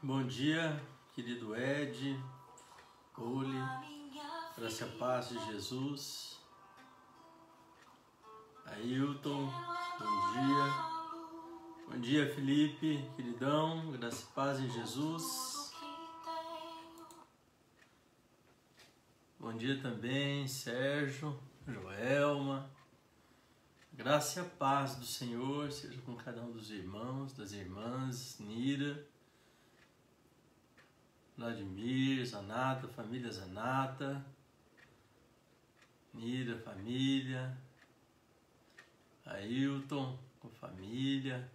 Bom dia, querido Ed, Ole, graça e a paz de Jesus, Ailton, bom dia Felipe, queridão, graça e paz em Jesus, bom dia também Sérgio, Joelma, graça e a paz do Senhor seja com cada um dos irmãos, das irmãs, Nira, Vladimir, Zanata, família Zanata, Nira, família, Ailton, com família,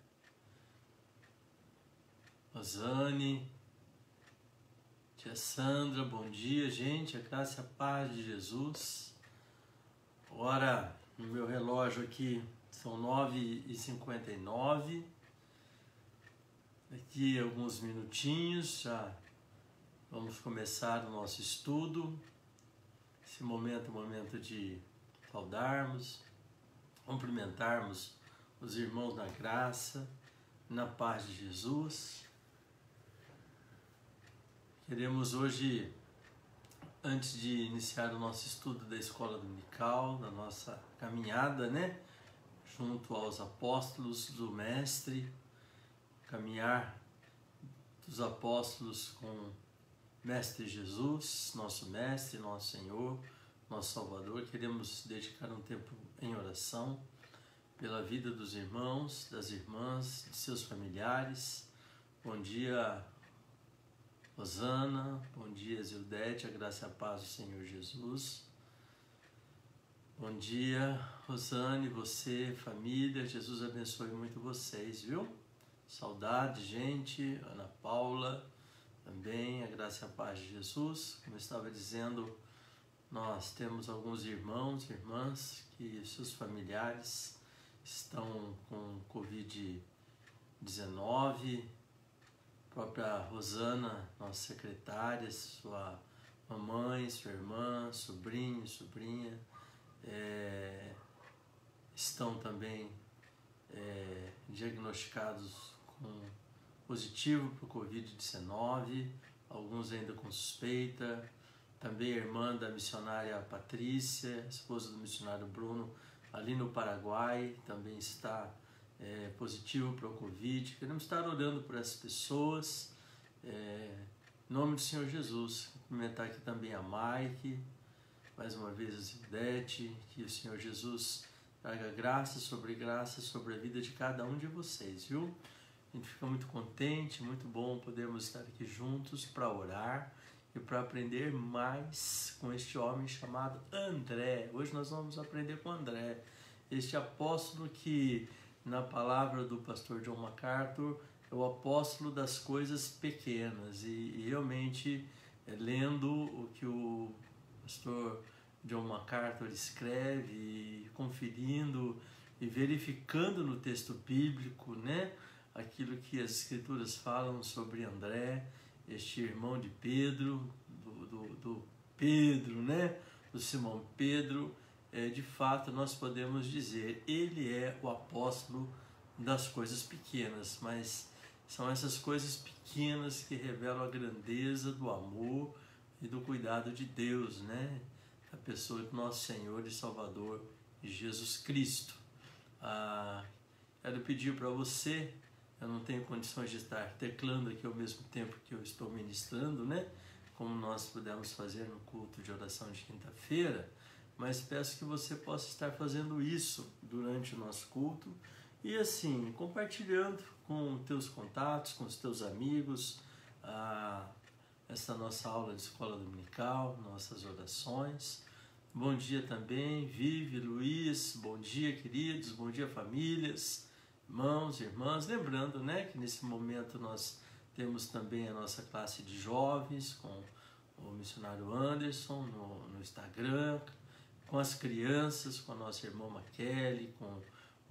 Rosane, tia Sandra, bom dia, gente, a graça e a paz de Jesus. Agora, no meu relógio aqui, são 9h59, daqui a alguns minutinhos já vamos começar o nosso estudo. Esse momento é um momento de saudarmos, cumprimentarmos os irmãos na graça, na paz de Jesus. Queremos hoje, antes de iniciar o nosso estudo da escola dominical, da nossa caminhada, né, junto aos apóstolos do Mestre, caminhar dos apóstolos com Mestre Jesus, nosso Mestre, nosso Senhor, nosso Salvador, queremos dedicar um tempo em oração pela vida dos irmãos, das irmãs, de seus familiares. Bom dia, Rosana, bom dia, Zildete, a graça e a paz do Senhor Jesus. Bom dia, Rosane, você, família, Jesus abençoe muito vocês, viu? Saudade, gente, Ana Paula, também, a graça e a paz de Jesus. Como eu estava dizendo, nós temos alguns irmãos e irmãs que seus familiares estão com Covid-19. A própria Rosana, nossa secretária, sua mamãe, sua irmã, sobrinho, sobrinha, estão também diagnosticados com positivo para o Covid-19, alguns ainda com suspeita. Também a irmã da missionária Patrícia, esposa do missionário Bruno, ali no Paraguai, também está positivo para o Covid. Queremos estar orando por essas pessoas, em nome do Senhor Jesus. Cumprimentar aqui também a Mike, mais uma vez a Zildete, que o Senhor Jesus traga graça sobre a vida de cada um de vocês, viu? A gente fica muito contente, muito bom podermos estar aqui juntos para orar e para aprender mais com este homem chamado André. Hoje nós vamos aprender com André, este apóstolo que, na palavra do pastor John MacArthur, é o apóstolo das coisas pequenas. E realmente, lendo o que o pastor John MacArthur escreve, e conferindo e verificando no texto bíblico, né, aquilo que as escrituras falam sobre André, este irmão de Pedro, do Pedro, né, do Simão Pedro, de fato nós podemos dizer, ele é o apóstolo das coisas pequenas, mas são essas coisas pequenas que revelam a grandeza do amor e do cuidado de Deus, né, da pessoa do nosso Senhor e Salvador Jesus Cristo. Quero pedir para você, eu não tenho condições de estar teclando aqui ao mesmo tempo que eu estou ministrando, né? Como nós pudemos fazer no culto de oração de quinta-feira, mas peço que você possa estar fazendo isso durante o nosso culto e assim, compartilhando com teus contatos, com os teus amigos, essa nossa aula de escola dominical, nossas orações. Bom dia também, Vivi, Luiz, bom dia queridos, bom dia famílias, irmãos e irmãs, lembrando, né, que nesse momento nós temos também a nossa classe de jovens com o missionário Anderson no Instagram, com as crianças, com a nossa irmã Maquele, com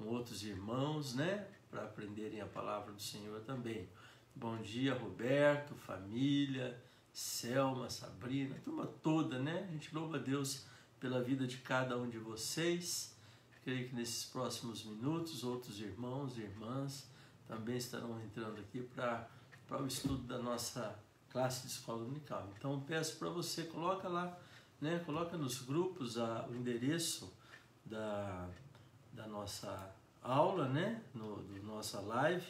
outros irmãos, né, para aprenderem a palavra do Senhor também. Bom dia Roberto, família, Selma, Sabrina, a turma toda, né, a gente louva a Deus pela vida de cada um de vocês. Creio que nesses próximos minutos outros irmãos e irmãs também estarão entrando aqui para para o estudo da nossa classe de escola dominical. Então peço para você, coloca lá, né? Coloca nos grupos o endereço da nossa aula, né? Do nossa live.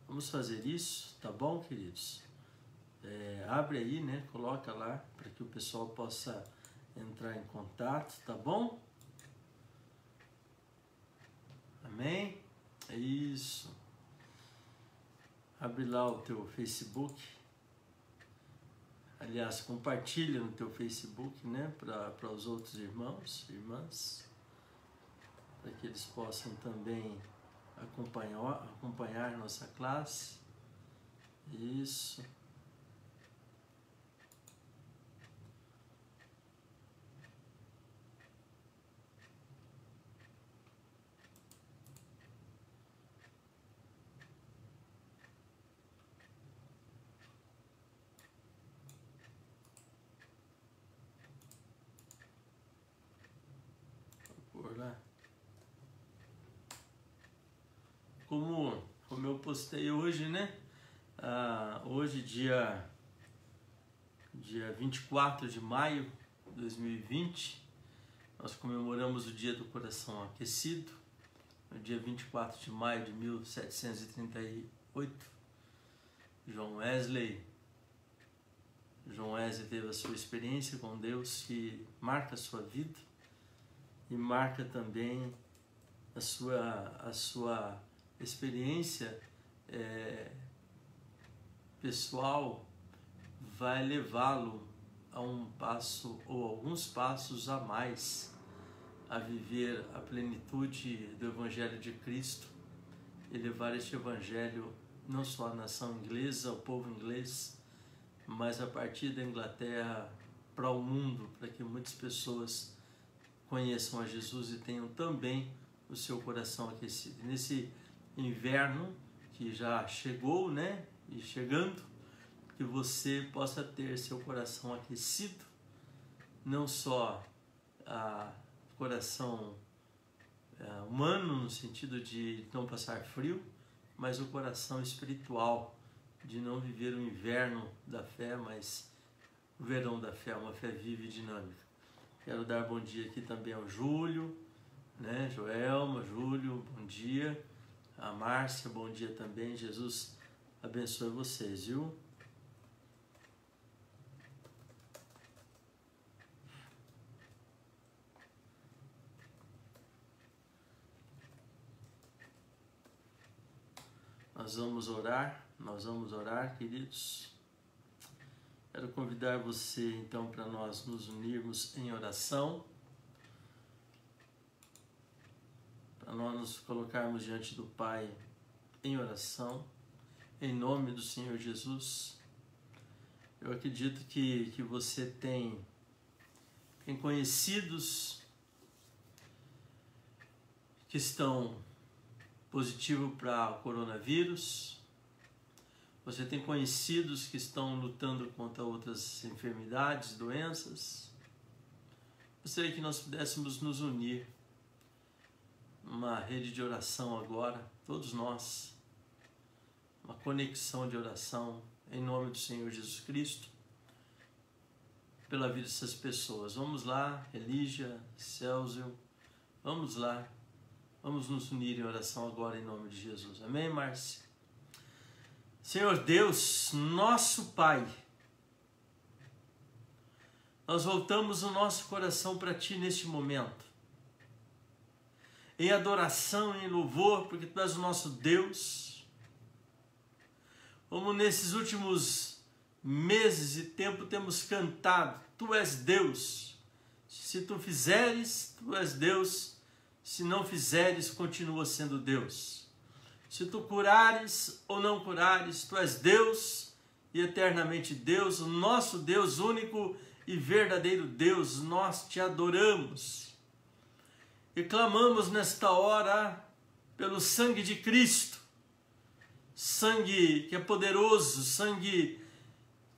Vamos fazer isso, tá bom, queridos? Abre aí, né? Coloca lá para que o pessoal possa entrar em contato, tá bom? Amém? É isso. Abre lá o teu Facebook. Aliás, compartilha no teu Facebook, né? Para os outros irmãos, irmãs, para que eles possam também acompanhar nossa classe. Isso. Por lá. Como eu postei hoje, né? Hoje, dia 24 de maio de 2020, nós comemoramos o Dia do Coração Aquecido, no dia 24 de maio de 1738. João Wesley teve a sua experiência com Deus, que marca a sua vida e marca também a sua experiência pessoal, vai levá-lo a um passo ou alguns passos a mais a viver a plenitude do Evangelho de Cristo e levar este Evangelho não só à nação inglesa, ao povo inglês, mas a partir da Inglaterra para o mundo, para que muitas pessoas conheçam a Jesus e tenham também o seu coração aquecido. Nesse inverno que já chegou, né, e chegando, que você possa ter seu coração aquecido, não só coração humano, no sentido de não passar frio, mas o coração espiritual, de não viver o inverno da fé, mas o verão da fé, uma fé viva e dinâmica. Quero dar bom dia aqui também ao Júlio, né? Joelma, Júlio, bom dia. A Márcia, bom dia também. Jesus abençoe vocês, viu? Nós vamos orar, queridos. Quero convidar você, então, para nós nos unirmos em oração, para nós nos colocarmos diante do Pai em oração, em nome do Senhor Jesus. Eu acredito que você tem conhecidos que estão positivos para o coronavírus. Você tem conhecidos que estão lutando contra outras enfermidades, doenças. Gostaria que nós pudéssemos nos unir numa rede de oração agora, todos nós, uma conexão de oração em nome do Senhor Jesus Cristo, pela vida dessas pessoas. Vamos lá, Elígia, Célcio, vamos lá, vamos nos unir em oração agora em nome de Jesus. Amém, Márcia? Senhor Deus, nosso Pai, nós voltamos o nosso coração para Ti neste momento, em adoração, em louvor, porque Tu és o nosso Deus. Como nesses últimos meses e tempo temos cantado, Tu és Deus. Se Tu fizeres, Tu és Deus. Se não fizeres, continua sendo Deus. Se Tu curares ou não curares, Tu és Deus e eternamente Deus, o nosso Deus único e verdadeiro Deus. Nós Te adoramos e clamamos nesta hora pelo sangue de Cristo, sangue que é poderoso, sangue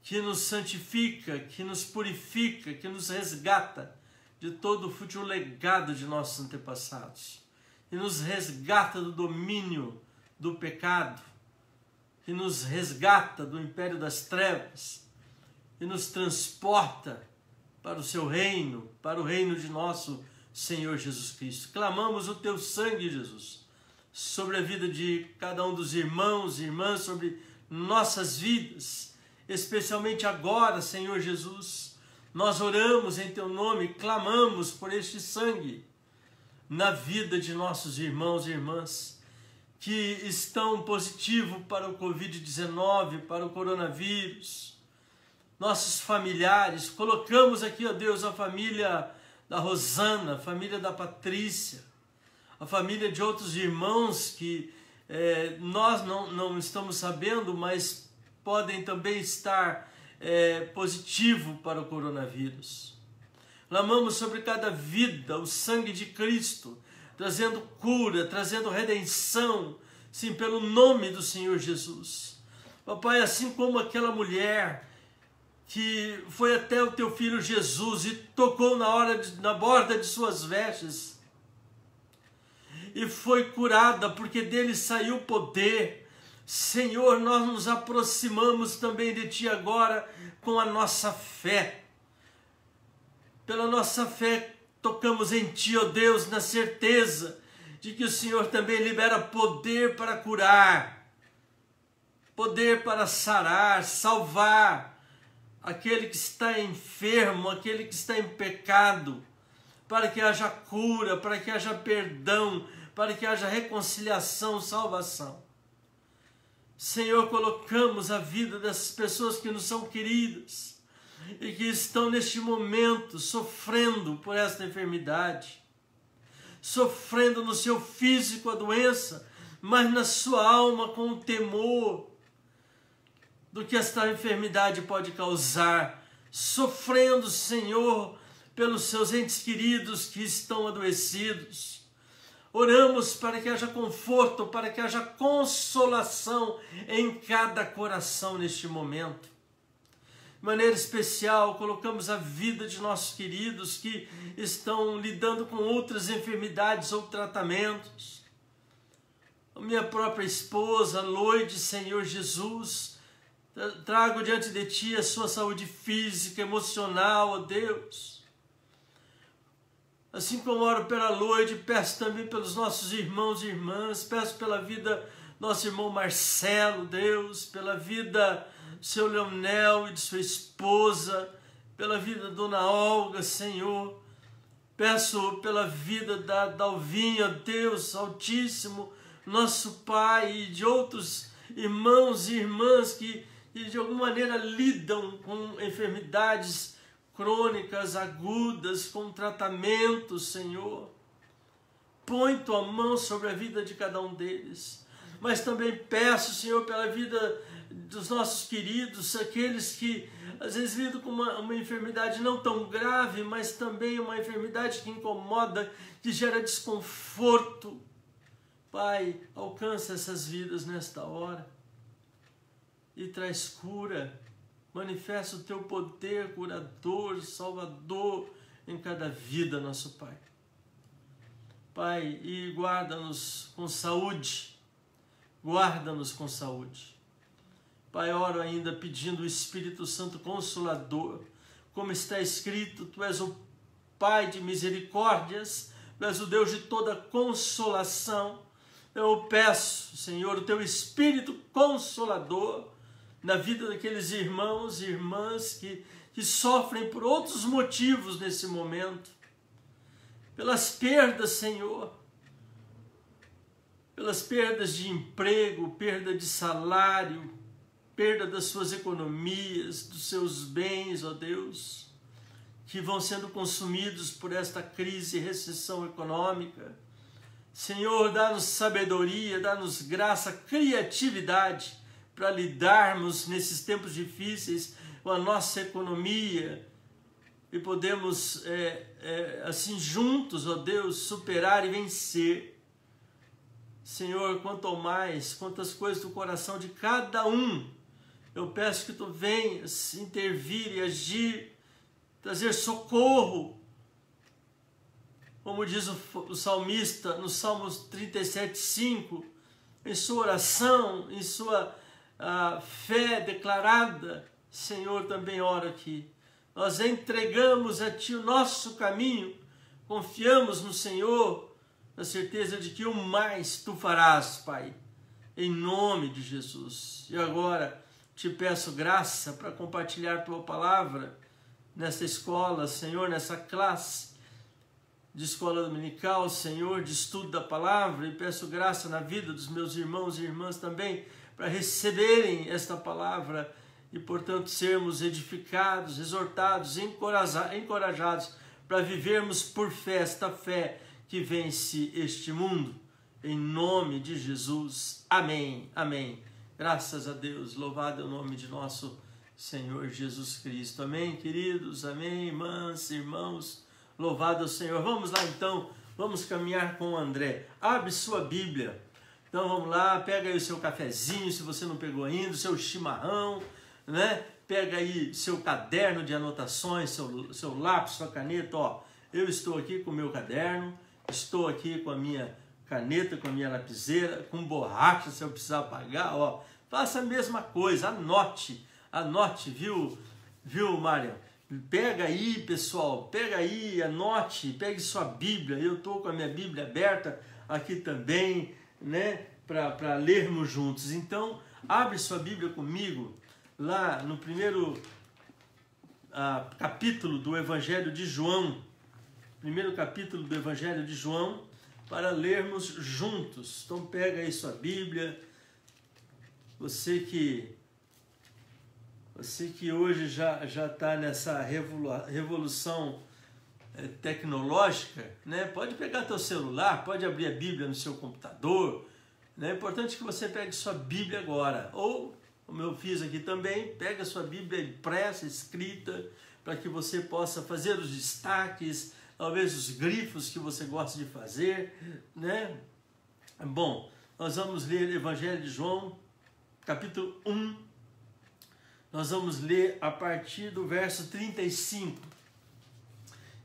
que nos santifica, que nos purifica, que nos resgata de todo o fútil legado de nossos antepassados e nos resgata do domínio do pecado, que nos resgata do império das trevas e nos transporta para o seu reino, para o reino de nosso Senhor Jesus Cristo. Clamamos o teu sangue, Jesus, sobre a vida de cada um dos irmãos e irmãs, sobre nossas vidas, especialmente agora, Senhor Jesus. Nós oramos em teu nome, clamamos por este sangue na vida de nossos irmãos e irmãs que estão positivos para o Covid-19, para o coronavírus, nossos familiares. Colocamos aqui, ó Deus, a família da Rosana, a família da Patrícia, a família de outros irmãos que nós não estamos sabendo, mas podem também estar positivo para o coronavírus. Clamamos sobre cada vida o sangue de Cristo, trazendo cura, trazendo redenção, sim, pelo nome do Senhor Jesus. Papai, assim como aquela mulher que foi até o teu filho Jesus e tocou na borda de suas vestes e foi curada, porque dele saiu poder. Senhor, nós nos aproximamos também de ti agora com a nossa fé. Pela nossa fé tocamos em ti, ó Deus, na certeza de que o Senhor também libera poder para curar, poder para sarar, salvar aquele que está enfermo, aquele que está em pecado, para que haja cura, para que haja perdão, para que haja reconciliação, salvação. Senhor, colocamos a vida dessas pessoas que nos são queridas e que estão neste momento sofrendo por esta enfermidade, sofrendo no seu físico a doença, mas na sua alma com o temor do que esta enfermidade pode causar, sofrendo, Senhor, pelos seus entes queridos que estão adoecidos. Oramos para que haja conforto, para que haja consolação em cada coração neste momento. De maneira especial, colocamos a vida de nossos queridos que estão lidando com outras enfermidades ou tratamentos. A minha própria esposa, Loide, Senhor Jesus, trago diante de ti a sua saúde física, emocional, ó Deus. Assim como oro pela Loide, peço também pelos nossos irmãos e irmãs, peço pela vida do nosso irmão Marcelo, Deus, pela vida do seu Leonel e de sua esposa, pela vida da dona Olga, Senhor. Peço pela vida da Dalvinha, Deus Altíssimo, nosso Pai, e de outros irmãos e irmãs que de alguma maneira lidam com enfermidades crônicas, agudas, com tratamento, Senhor. Põe tua mão sobre a vida de cada um deles. Mas também peço, Senhor, pela vida dos nossos queridos, aqueles que às vezes lidam com uma enfermidade não tão grave, mas também uma enfermidade que incomoda, que gera desconforto. Pai, alcança essas vidas nesta hora e traz cura. Manifesta o teu poder curador, salvador em cada vida, nosso Pai. Pai, e guarda-nos com saúde. Guarda-nos com saúde. Pai, oro ainda pedindo o Espírito Santo Consolador. Como está escrito, Tu és o Pai de misericórdias, Tu és o Deus de toda consolação. Eu peço, Senhor, o Teu Espírito Consolador na vida daqueles irmãos e irmãs que sofrem por outros motivos nesse momento. Pelas perdas, Senhor. Pelas perdas de emprego, perda de salário, perda das suas economias, dos seus bens, ó Deus, que vão sendo consumidos por esta crise e recessão econômica. Senhor, dá-nos sabedoria, dá-nos graça, criatividade para lidarmos nesses tempos difíceis com a nossa economia e podemos, assim juntos, ó Deus, superar e vencer. Senhor, quanto mais, quantas coisas do coração de cada um, eu peço que Tu venhas intervir e agir, trazer socorro, como diz o salmista no Salmos 37:5, em sua oração, em sua a fé declarada, Senhor, também oro aqui. Nós entregamos a Ti o nosso caminho, confiamos no Senhor, na certeza de que o mais Tu farás, Pai, em nome de Jesus. E agora Te peço graça para compartilhar Tua palavra nesta escola, Senhor, nessa classe de escola dominical, Senhor, de estudo da palavra, e peço graça na vida dos meus irmãos e irmãs também, para receberem esta palavra e, portanto, sermos edificados, exortados, encorajados para vivermos por fé, esta fé que vence este mundo. Em nome de Jesus. Amém. Amém. Graças a Deus. Louvado é o nome de nosso Senhor Jesus Cristo. Amém, queridos. Amém, irmãs, irmãos. Louvado é o Senhor. Vamos lá, então. Vamos caminhar com o André. Abre sua Bíblia. Então, vamos lá. Pega aí o seu cafezinho, se você não pegou ainda, o seu chimarrão, né? Pega aí seu caderno de anotações, seu lápis, sua caneta. Ó, eu estou aqui com o meu caderno, estou aqui com a minha caneta, com a minha lapiseira, com borracha, se eu precisar apagar, ó. Faça a mesma coisa, anote, viu, Mária? Pega aí, pessoal, pega aí, anote, pegue sua Bíblia. Eu estou com a minha Bíblia aberta aqui também, né, para lermos juntos. Então, abre sua Bíblia comigo, lá no primeiro capítulo do Evangelho de João, primeiro capítulo do Evangelho de João, para lermos juntos. Então pega aí sua Bíblia, você que hoje já está nessa revolução tecnológica, né? Pode pegar teu celular, pode abrir a Bíblia no seu computador, né? É importante que você pegue sua Bíblia agora, ou, como eu fiz aqui também, pega sua Bíblia impressa, escrita, para que você possa fazer os destaques, talvez os grifos que você gosta de fazer, né? Bom, nós vamos ler o Evangelho de João, capítulo 1. Nós vamos ler a partir do verso 35,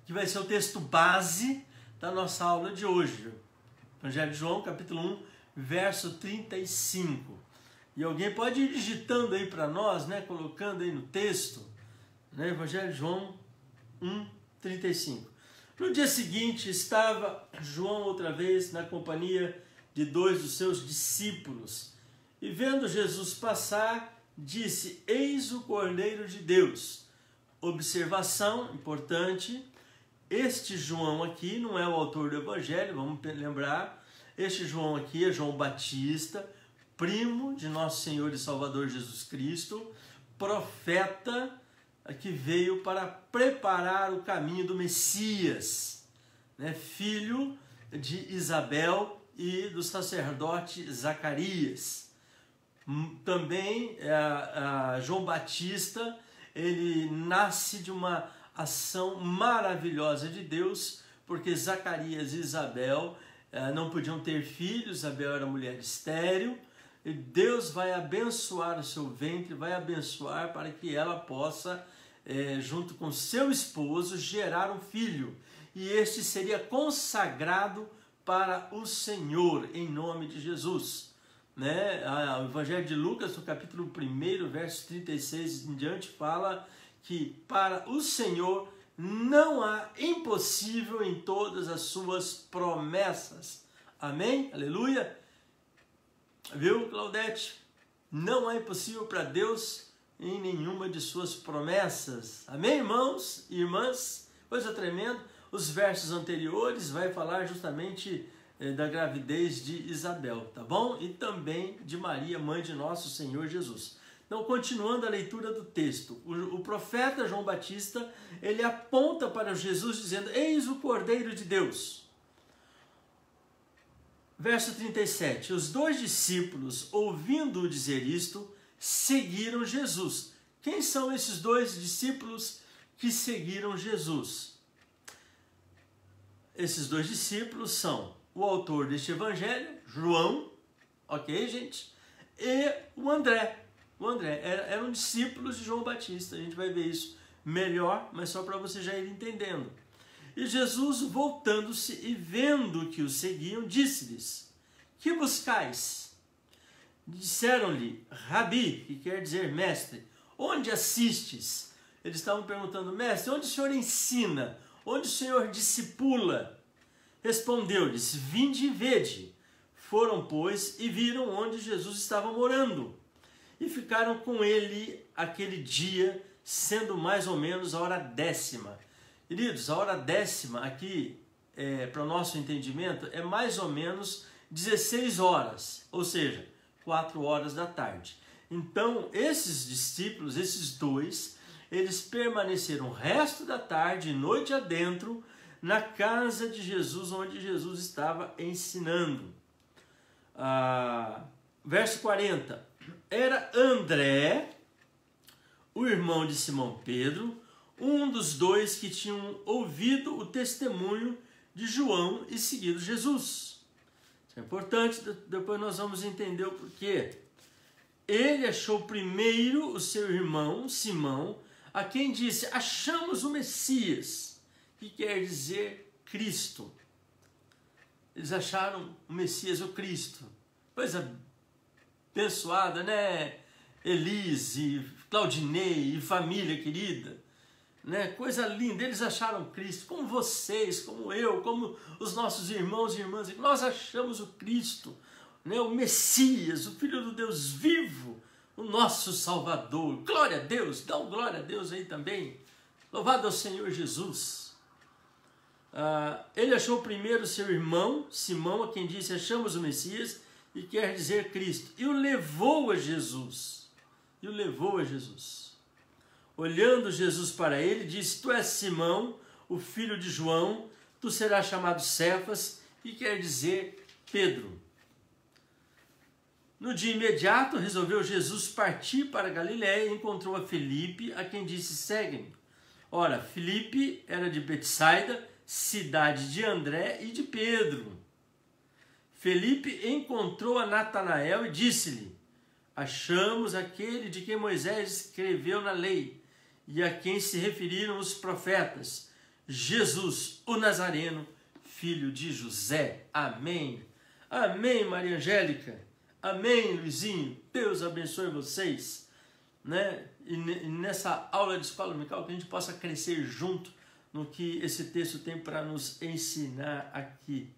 que vai ser o texto base da nossa aula de hoje. Evangelho de João, capítulo 1, verso 35. E alguém pode ir digitando aí para nós, né? Colocando aí no texto, né? Evangelho de João 1, 35. No dia seguinte, estava João outra vez na companhia de 2 dos seus discípulos. E vendo Jesus passar, disse: Eis o Cordeiro de Deus. Observação importante, este João aqui não é o autor do Evangelho, vamos lembrar. Este João aqui é João Batista, primo de nosso Senhor e Salvador Jesus Cristo, profeta que veio para preparar o caminho do Messias, né? Filho de Isabel e do sacerdote Zacarias. Também João Batista, ele nasce de uma ação maravilhosa de Deus, porque Zacarias e Isabel não podiam ter filhos, Isabel era mulher estéril, e Deus vai abençoar o seu ventre, vai abençoar para que ela possa, junto com seu esposo, gerar um filho. E este seria consagrado para o Senhor, em nome de Jesus. Né? O Evangelho de Lucas, no capítulo 1, verso 36 em diante, fala que para o Senhor não há impossível em todas as suas promessas. Amém? Aleluia! Viu, Claudete? Não há impossível para Deus em nenhuma de suas promessas. Amém, irmãos e irmãs? Coisa tremenda. Os versos anteriores vai falar justamente da gravidez de Isabel, tá bom? E também de Maria, mãe de nosso Senhor Jesus. Então, continuando a leitura do texto, o profeta João Batista, ele aponta para Jesus dizendo: Eis o Cordeiro de Deus. Verso 37, os 2 discípulos, ouvindo-o dizer isto, seguiram Jesus. Quem são esses 2 discípulos que seguiram Jesus? Esses 2 discípulos são o autor deste evangelho, João, ok, gente? E o André. O André eram discípulos de João Batista. A gente vai ver isso melhor, mas só para você já ir entendendo. E Jesus, voltando-se e vendo que os seguiam, disse-lhes: Que buscais? Disseram-lhe, Rabi, que quer dizer mestre, onde assistes? Eles estavam perguntando, mestre, onde o senhor ensina? Onde o senhor discipula? Respondeu-lhes, vinde e vede. Foram, pois, e viram onde Jesus estava morando. E ficaram com ele aquele dia, sendo mais ou menos a hora 10ª. Queridos, a hora 10ª aqui, para o nosso entendimento, é mais ou menos 16 horas, ou seja, 4 horas da tarde. Então, esses discípulos, esses dois, eles permaneceram o resto da tarde, noite adentro, na casa de Jesus, onde Jesus estava ensinando. Verso 40. Era André, o irmão de Simão Pedro, um dos dois que tinham ouvido o testemunho de João e seguido Jesus. Isso é importante, depois nós vamos entender o porquê. Ele achou primeiro o seu irmão, Simão, a quem disse, achamos o Messias, que quer dizer Cristo. Eles acharam o Messias, o Cristo. Coisa abençoada, né? Elise, Claudinei e família querida. Né? Coisa linda, eles acharam Cristo, como vocês, como eu, como os nossos irmãos e irmãs. Nós achamos o Cristo, né? O Messias, o Filho do Deus vivo, o nosso Salvador. Glória a Deus, dá um glória a Deus aí também. Louvado ao Senhor Jesus. Ele achou primeiro seu irmão, Simão, a quem disse, achamos o Messias, e quer dizer Cristo. E o levou a Jesus. Olhando Jesus para ele, disse, tu és Simão, o filho de João, tu serás chamado Cefas, que quer dizer Pedro. No dia imediato, resolveu Jesus partir para Galiléia e encontrou a Filipe, a quem disse, segue-me. Ora, Filipe era de Betsaida, cidade de André e de Pedro. Filipe encontrou a Natanael e disse-lhe, achamos aquele de quem Moisés escreveu na lei e a quem se referiram os profetas, Jesus, o Nazareno, filho de José. Amém. Amém, Maria Angélica. Amém, Luizinho. Deus abençoe vocês. Né? E nessa aula de escola dominical que a gente possa crescer junto no que esse texto tem para nos ensinar aqui.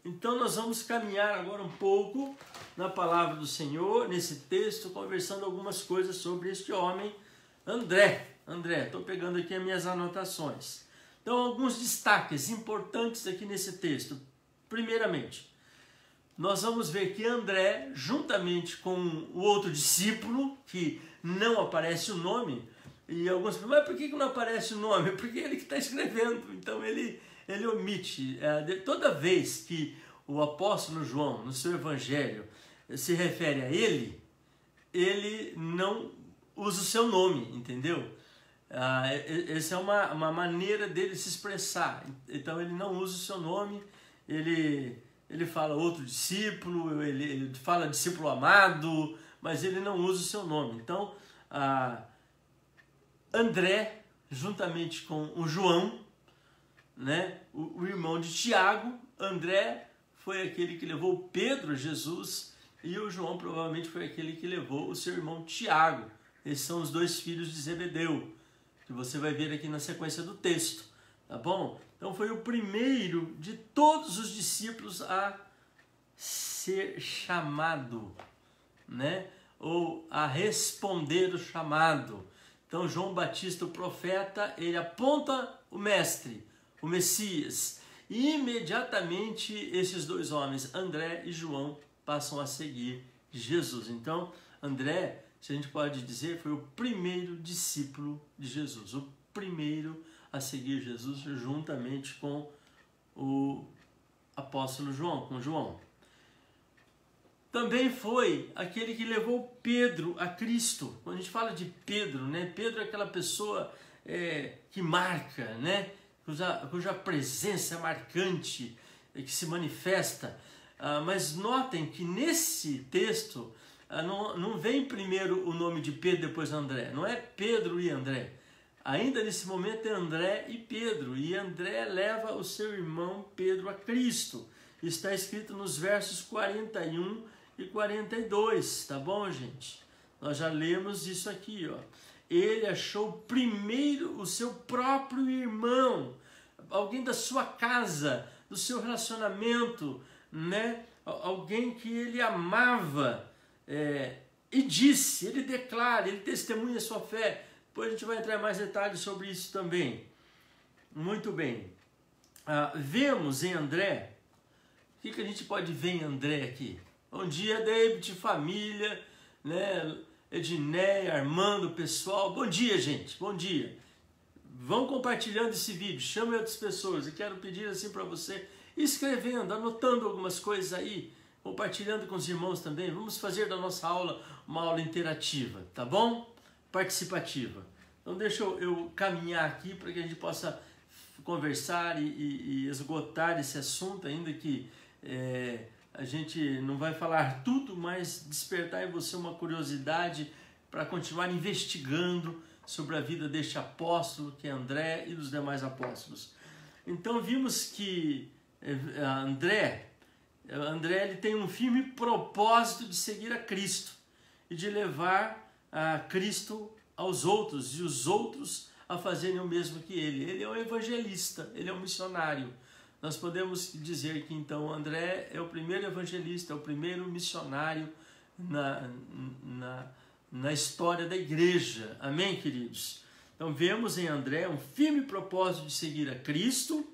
Então nós vamos caminhar agora um pouco na palavra do Senhor, nesse texto, conversando algumas coisas sobre este homem, André, estou pegando aqui as minhas anotações. Então, alguns destaques importantes aqui nesse texto. Primeiramente, nós vamos ver que André, juntamente com o outro discípulo, que não aparece o nome, e alguns falam, mas por que não aparece o nome? Porque ele que está escrevendo, então ele omite. Toda vez que o apóstolo João, no seu evangelho, se refere a ele não usa o seu nome, entendeu? Essa é uma maneira dele se expressar. Então ele não usa o seu nome, ele fala outro discípulo, ele fala discípulo amado, mas ele não usa o seu nome. Então, André, juntamente com o João, né, o irmão de Tiago, André foi aquele que levou Pedro a Jesus e o João provavelmente foi aquele que levou o seu irmão Tiago. Esses são os dois filhos de Zebedeu, que você vai ver aqui na sequência do texto, tá bom? Então foi o primeiro de todos os discípulos a ser chamado, né? Ou a responder o chamado. Então João Batista, o profeta, ele aponta o mestre, o Messias, e imediatamente esses dois homens, André e João, passam a seguir Jesus. Então André, se a gente pode dizer, foi o primeiro discípulo de Jesus, o primeiro a seguir Jesus juntamente com o apóstolo João, com João. Também foi aquele que levou Pedro a Cristo. Quando a gente fala de Pedro, né? Pedro é aquela pessoa que marca, né? Cuja presença é marcante, que se manifesta. Mas notem que nesse texto não vem primeiro o nome de Pedro, depois André. Não é Pedro e André. Ainda nesse momento é André e Pedro. E André leva o seu irmão Pedro a Cristo. Está escrito nos versos 41 e 42, tá bom, gente? Nós já lemos isso aqui, ó. Ele achou primeiro o seu próprio irmão, alguém da sua casa, do seu relacionamento, né? Alguém que ele amava, e disse, ele declara, ele testemunha a sua fé. Depois a gente vai entrar em mais detalhes sobre isso também. Muito bem. Vemos em André, o que a gente pode ver em André aqui? Bom dia, David, família, né? Edneia, Armando, pessoal. Bom dia, gente, bom dia. Vão compartilhando esse vídeo, chame outras pessoas. Eu quero pedir assim para você, escrevendo, anotando algumas coisas aí, compartilhando com os irmãos também. Vamos fazer da nossa aula uma aula interativa, tá bom? Participativa. Então deixa eu caminhar aqui para que a gente possa conversar e esgotar esse assunto, ainda que a gente não vai falar tudo, mas despertar em você uma curiosidade para continuar investigando sobre a vida deste apóstolo, que é André, e dos demais apóstolos. Então vimos que André ele tem um firme propósito de seguir a Cristo e de levar a Cristo aos outros e os outros a fazerem o mesmo que ele. Ele é um evangelista, ele é um missionário. Nós podemos dizer que então André é o primeiro evangelista, é o primeiro missionário na história da igreja. Amém, queridos? Então vemos em André um firme propósito de seguir a Cristo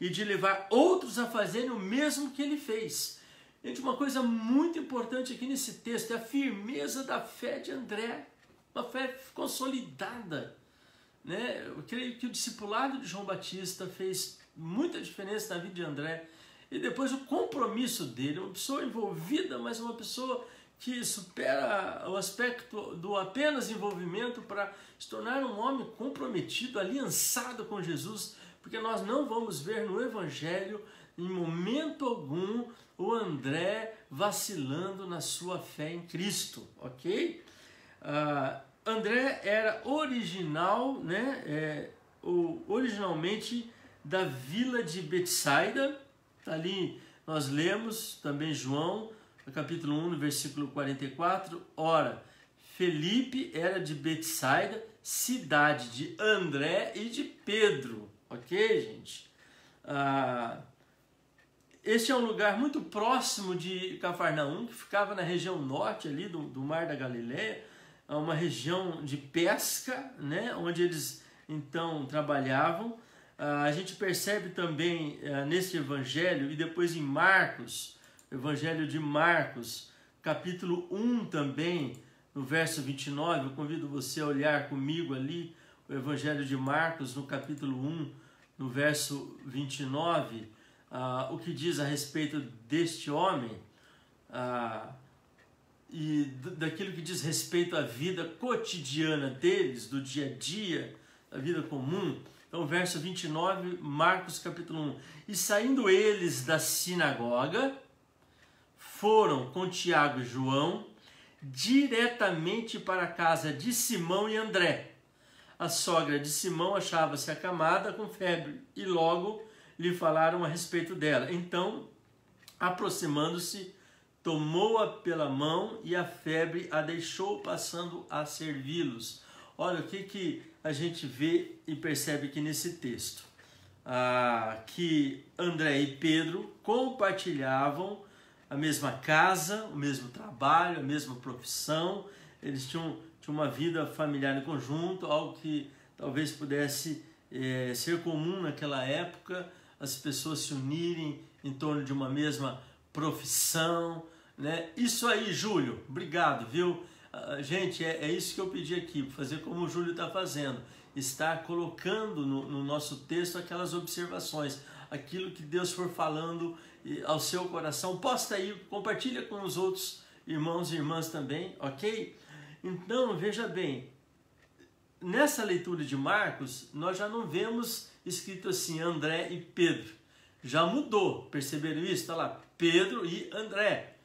e de levar outros a fazerem o mesmo que ele fez. Gente, uma coisa muito importante aqui nesse texto é a firmeza da fé de André, uma fé consolidada, né? Eu creio que o discipulado de João Batista fez muita diferença na vida de André, e depois o compromisso dele, uma pessoa envolvida, mas uma pessoa que supera o aspecto do apenas envolvimento para se tornar um homem comprometido, aliançado com Jesus, porque nós não vamos ver no Evangelho, em momento algum, o André vacilando na sua fé em Cristo, ok? André era original, né? Originalmente da vila de Betsaida. Ali nós lemos também João, no capítulo 1, no versículo 44. Ora, Felipe era de Betsaida, cidade de André e de Pedro. Ok, gente? Este é um lugar muito próximo de Cafarnaum, que ficava na região norte ali do Mar da Galileia, uma região de pesca, né, onde eles então trabalhavam. A gente percebe também nesse evangelho, e depois em Marcos, evangelho de Marcos, capítulo 1 também, no verso 29, eu convido você a olhar comigo ali, o evangelho de Marcos, no capítulo 1, no verso 29, o que diz a respeito deste homem, e daquilo que diz respeito à vida cotidiana deles, do dia a dia, da vida comum. Então, verso 29, Marcos capítulo 1. E saindo eles da sinagoga, foram com Tiago e João diretamente para a casa de Simão e André. A sogra de Simão achava-se acamada com febre e logo lhe falaram a respeito dela. Então, aproximando-se, tomou-a pela mão e a febre a deixou, passando a servi-los. Olha o que a gente vê e percebe aqui nesse texto. Que André e Pedro compartilhavam a mesma casa, o mesmo trabalho, a mesma profissão. Eles tinham uma vida familiar em conjunto, algo que talvez pudesse ser comum naquela época, as pessoas se unirem em torno de uma mesma profissão, né? Isso aí, Júlio, obrigado, viu? Gente, é isso que eu pedi aqui, fazer como o Júlio está fazendo, estar colocando no nosso texto aquelas observações, aquilo que Deus for falando ao seu coração, posta aí, compartilha com os outros irmãos e irmãs também, ok? Então, veja bem, nessa leitura de Marcos, nós já não vemos escrito assim, André e Pedro. Já mudou, perceberam isso? Está lá, Pedro e André.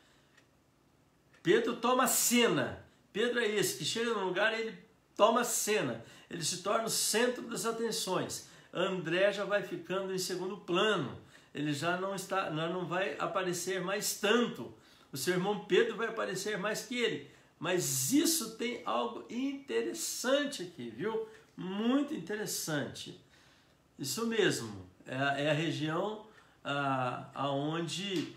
Pedro toma cena. Pedro é esse que chega num lugar e ele toma cena. Ele se torna o centro das atenções. André já vai ficando em segundo plano. Ele já não vai aparecer mais tanto. O seu irmão Pedro vai aparecer mais que ele. Mas isso tem algo interessante aqui, viu? Muito interessante. Isso mesmo, é a região aonde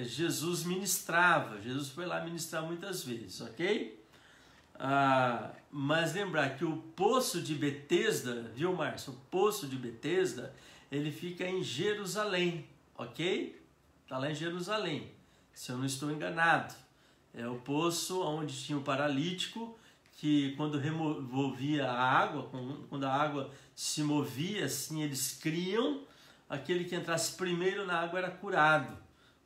Jesus ministrava. Jesus foi lá ministrar muitas vezes, ok? Mas lembrar que o poço de Betesda, viu, Márcio? O poço de Betesda, ele fica em Jerusalém, ok? Está lá em Jerusalém, se eu não estou enganado. É o poço onde tinha o paralítico, que quando removia a água, quando a água se movia, assim eles criam, aquele que entrasse primeiro na água era curado,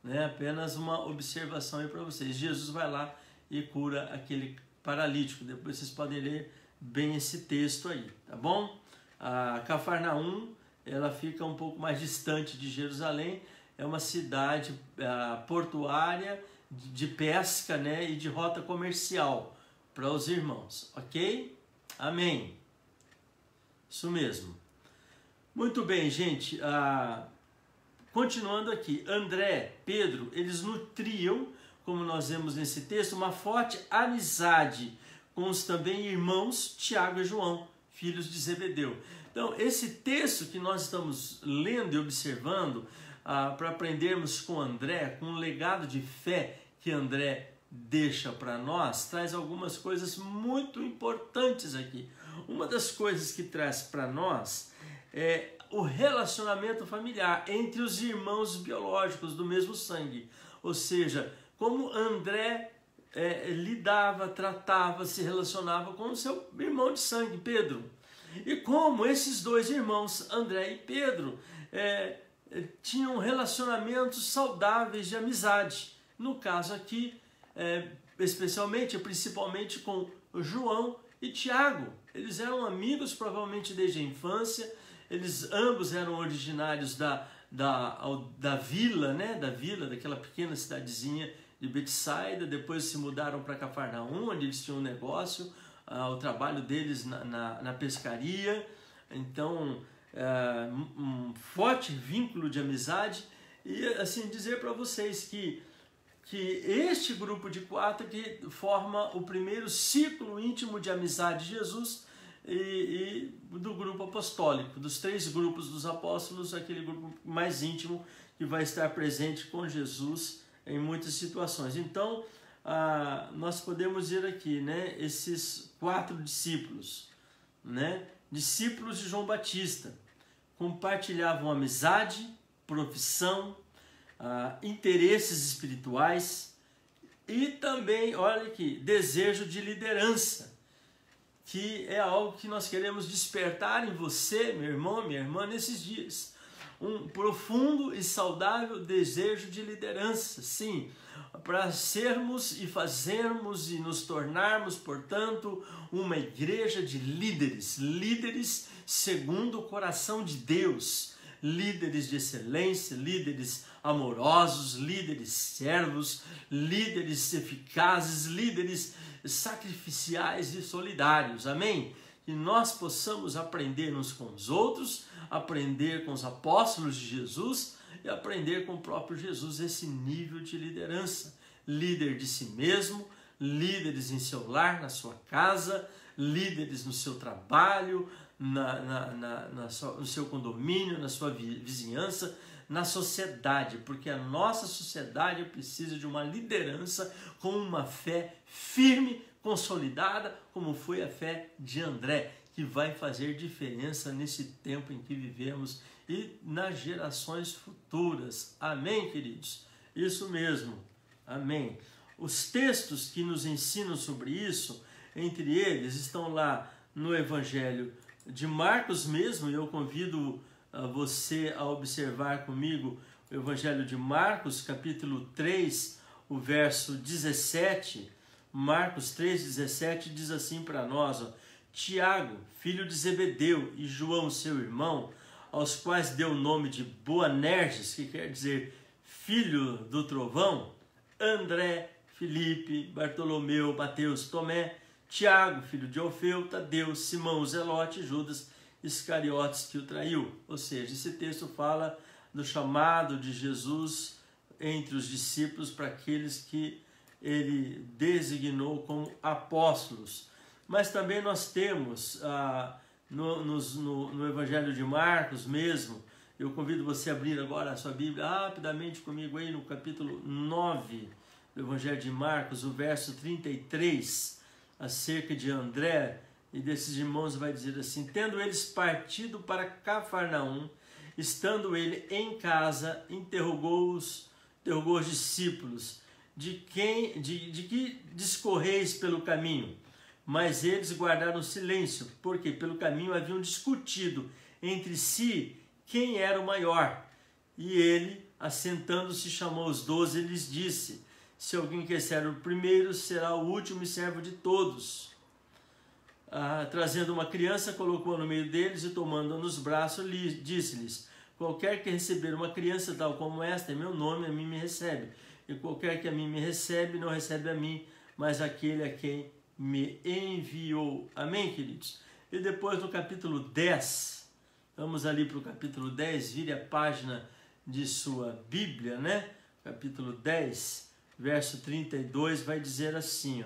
né? Apenas uma observação aí para vocês. Jesus vai lá e cura aquele paralítico. Depois vocês podem ler bem esse texto aí, tá bom? A Cafarnaum, ela fica um pouco mais distante de Jerusalém, é uma cidade portuária, de pesca, né, e de rota comercial para os irmãos, ok? Amém. Isso mesmo. Muito bem, gente. Continuando aqui, André, Pedro, eles nutriam, como nós vemos nesse texto, uma forte amizade com os também irmãos Tiago e João, filhos de Zebedeu. Então, esse texto que nós estamos lendo e observando, para aprendermos com André, com o legado de fé que André deixa para nós, traz algumas coisas muito importantes aqui. Uma das coisas que traz para nós é o relacionamento familiar entre os irmãos biológicos do mesmo sangue. Ou seja, como André lidava, tratava, se relacionava com o seu irmão de sangue, Pedro. E como esses dois irmãos, André e Pedro, tinham relacionamentos saudáveis de amizade. No caso aqui, principalmente com João e Tiago. Eles eram amigos provavelmente desde a infância, eles ambos eram originários da vila, né? Daquela pequena cidadezinha de Betsaida, depois se mudaram para Cafarnaum, onde eles tinham um negócio, o trabalho deles na pescaria. Então, um forte vínculo de amizade. E assim, dizer para vocês que este grupo de 4 que forma o primeiro ciclo íntimo de amizade de Jesus e do grupo apostólico, dos 3 grupos dos apóstolos, aquele grupo mais íntimo que vai estar presente com Jesus em muitas situações. Então, nós podemos ver aqui, né, esses 4 discípulos, né, discípulos de João Batista, compartilhavam amizade, profissão, interesses espirituais e também, olha aqui, desejo de liderança, que é algo que nós queremos despertar em você, meu irmão, minha irmã, nesses dias. Um profundo e saudável desejo de liderança, sim, para sermos e fazermos e nos tornarmos, portanto, uma igreja de líderes segundo o coração de Deus, líderes de excelência, líderes amorosos, líderes servos, líderes eficazes, líderes sacrificiais e solidários, amém? Que nós possamos aprender uns com os outros, aprender com os apóstolos de Jesus e aprender com o próprio Jesus esse nível de liderança, líder de si mesmo, líderes em seu lar, na sua casa, líderes no seu trabalho, no seu condomínio, na sua vizinhança, na sociedade, porque a nossa sociedade precisa de uma liderança com uma fé firme, consolidada, como foi a fé de André, que vai fazer diferença nesse tempo em que vivemos e nas gerações futuras. Amém, queridos? Isso mesmo. Amém. Os textos que nos ensinam sobre isso, entre eles, estão lá no Evangelho de Marcos mesmo, e eu convido você a observar comigo o Evangelho de Marcos, capítulo 3, o verso 17. Marcos 3,17 diz assim para nós, Tiago, filho de Zebedeu, e João, seu irmão, aos quais deu o nome de Boanerges, que quer dizer filho do trovão, André, Filipe, Bartolomeu, Mateus, Tomé, Tiago, filho de Alfeu, Tadeu, Simão, Zelote, Judas, Iscariotes, que o traiu. Ou seja, esse texto fala do chamado de Jesus entre os discípulos para aqueles que ele designou como apóstolos. Mas também nós temos no Evangelho de Marcos mesmo, eu convido você a abrir agora a sua Bíblia rapidamente comigo aí no capítulo 9 do Evangelho de Marcos, o verso 33, acerca de André e desses irmãos, vai dizer assim: tendo eles partido para Cafarnaum, estando ele em casa, interrogou os discípulos, de que discorreis pelo caminho? Mas eles guardaram silêncio, porque pelo caminho haviam discutido entre si quem era o maior. E ele, assentando-se, chamou os 12 e lhes disse: se alguém quer ser o primeiro, será o último e servo de todos. Trazendo uma criança, colocou-a no meio deles e, tomando-a nos braços, disse-lhes: qualquer que receber uma criança tal como esta, em meu nome, a mim me recebe. E qualquer que a mim me recebe, não recebe a mim, mas aquele a quem me enviou. Amém, queridos? E depois no capítulo 10, vamos ali para o capítulo 10, vire a página de sua Bíblia, né? Capítulo 10, verso 32, vai dizer assim,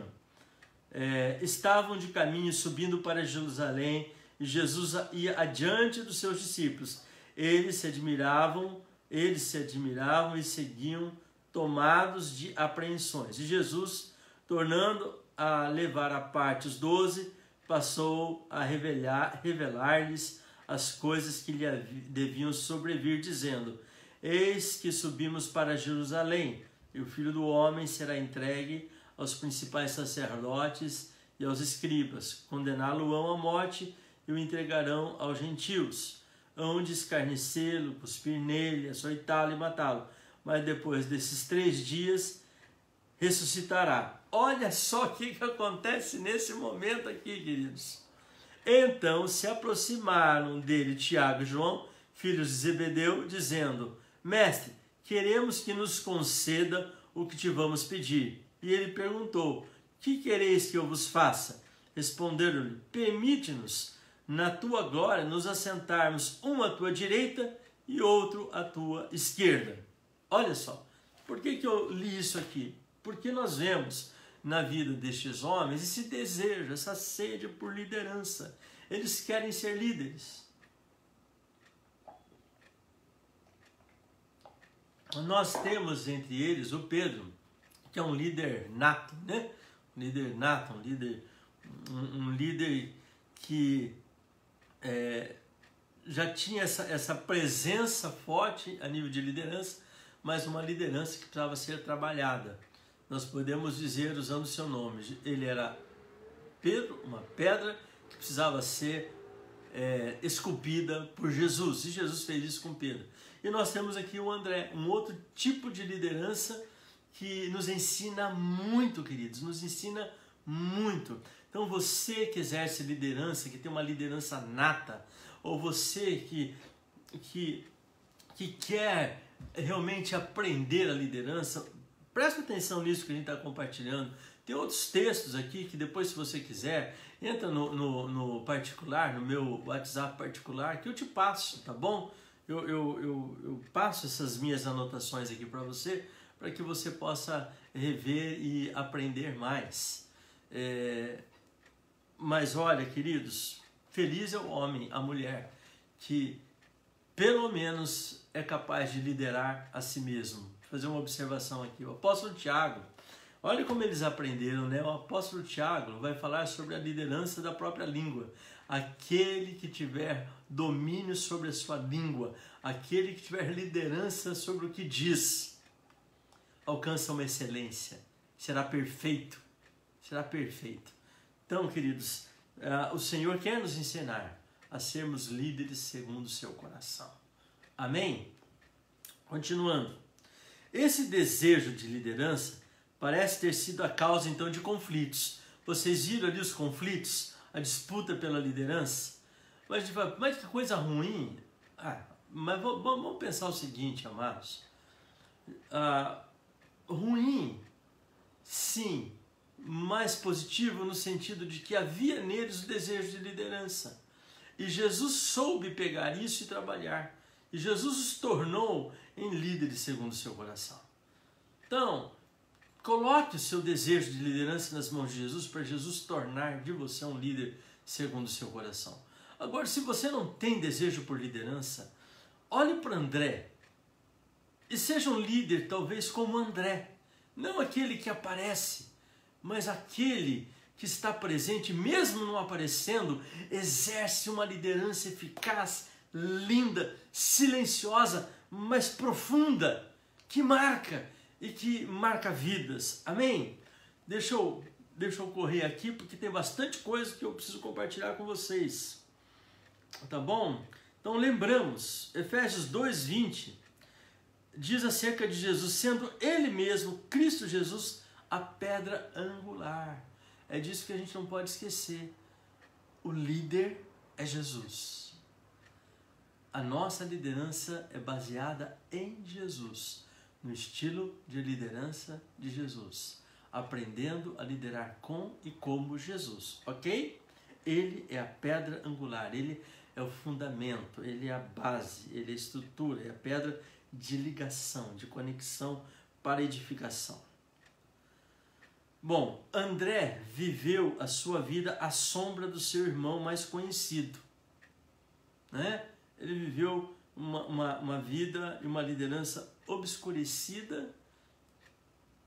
estavam de caminho subindo para Jerusalém, e Jesus ia adiante dos seus discípulos. Eles se admiravam e seguiam tomados de apreensões. E Jesus, tornando a levar à parte os 12, passou a revelar-lhes as coisas que lhe deviam sobrevir, dizendo: eis que subimos para Jerusalém, e o Filho do Homem será entregue aos principais sacerdotes e aos escribas, condená-lo-ão à morte e o entregarão aos gentios, hão de escarnecê-lo, cuspir nele, açoitá-lo e matá-lo, mas depois desses 3 dias ressuscitará. Olha só o que acontece nesse momento aqui, queridos. Então se aproximaram dele Tiago e João, filhos de Zebedeu, dizendo: mestre, queremos que nos conceda o que te vamos pedir. E ele perguntou: que quereis que eu vos faça? Responderam-lhe: permite-nos, na tua glória, nos assentarmos um à tua direita e outro à tua esquerda. Olha só, por que eu li isso aqui? Porque nós vemos na vida destes homens esse desejo, essa sede por liderança. Eles querem ser líderes. Nós temos entre eles o Pedro, que é um líder nato, né? Um líder nato, um líder que já tinha essa presença forte a nível de liderança, mas uma liderança que precisava ser trabalhada. Nós podemos dizer, usando o seu nome, ele era Pedro, uma pedra que precisava ser esculpida por Jesus, e Jesus fez isso com Pedro. E nós temos aqui o André, um outro tipo de liderança que nos ensina muito, queridos, nos ensina muito. Então você que exerce liderança, que tem uma liderança nata, ou você que quer realmente aprender a liderança, preste atenção nisso que a gente está compartilhando. Tem outros textos aqui que depois, se você quiser, entra no particular, no meu WhatsApp particular, que eu te passo, tá bom? Eu passo essas minhas anotações aqui para você, para que você possa rever e aprender mais. Mas olha, queridos, feliz é o homem, a mulher, que pelo menos é capaz de liderar a si mesmo. Vou fazer uma observação aqui. O apóstolo Tiago, olha como eles aprenderam, né? O apóstolo Tiago vai falar sobre a liderança da própria língua. Aquele que tiver domínio sobre a sua língua, aquele que tiver liderança sobre o que diz, alcança uma excelência, será perfeito, será perfeito. Então, queridos, o Senhor quer nos ensinar a sermos líderes segundo o seu coração. Amém? Continuando. Esse desejo de liderança parece ter sido a causa, então, de conflitos. Vocês viram ali os conflitos? A disputa pela liderança? Mas que coisa ruim. Mas vamos pensar o seguinte, amados. Ruim, sim, mas positivo no sentido de que havia neles o desejo de liderança. E Jesus soube pegar isso e trabalhar. E Jesus os tornou em líderes segundo o seu coração. Então, coloque o seu desejo de liderança nas mãos de Jesus para Jesus tornar de você um líder segundo o seu coração. Agora, se você não tem desejo por liderança, olhe para André e seja um líder talvez como André. Não aquele que aparece, mas aquele que está presente, mesmo não aparecendo, exerce uma liderança eficaz, linda, silenciosa, mas profunda, que marca e que marca vidas. Amém? Deixa eu correr aqui porque tem bastante coisa que eu preciso compartilhar com vocês. Tá bom? Então lembramos, Efésios 2:20 diz acerca de Jesus, sendo Ele mesmo, Cristo Jesus, a pedra angular. É disso que a gente não pode esquecer. O líder é Jesus. A nossa liderança é baseada em Jesus, no estilo de liderança de Jesus, aprendendo a liderar com e como Jesus, ok? Ele é a pedra angular, ele é o fundamento, ele é a base, ele é a estrutura, é a pedra de ligação, de conexão para edificação. Bom, André viveu a sua vida à sombra do seu irmão mais conhecido, né? Ele viveu uma vida e uma liderança obscurecida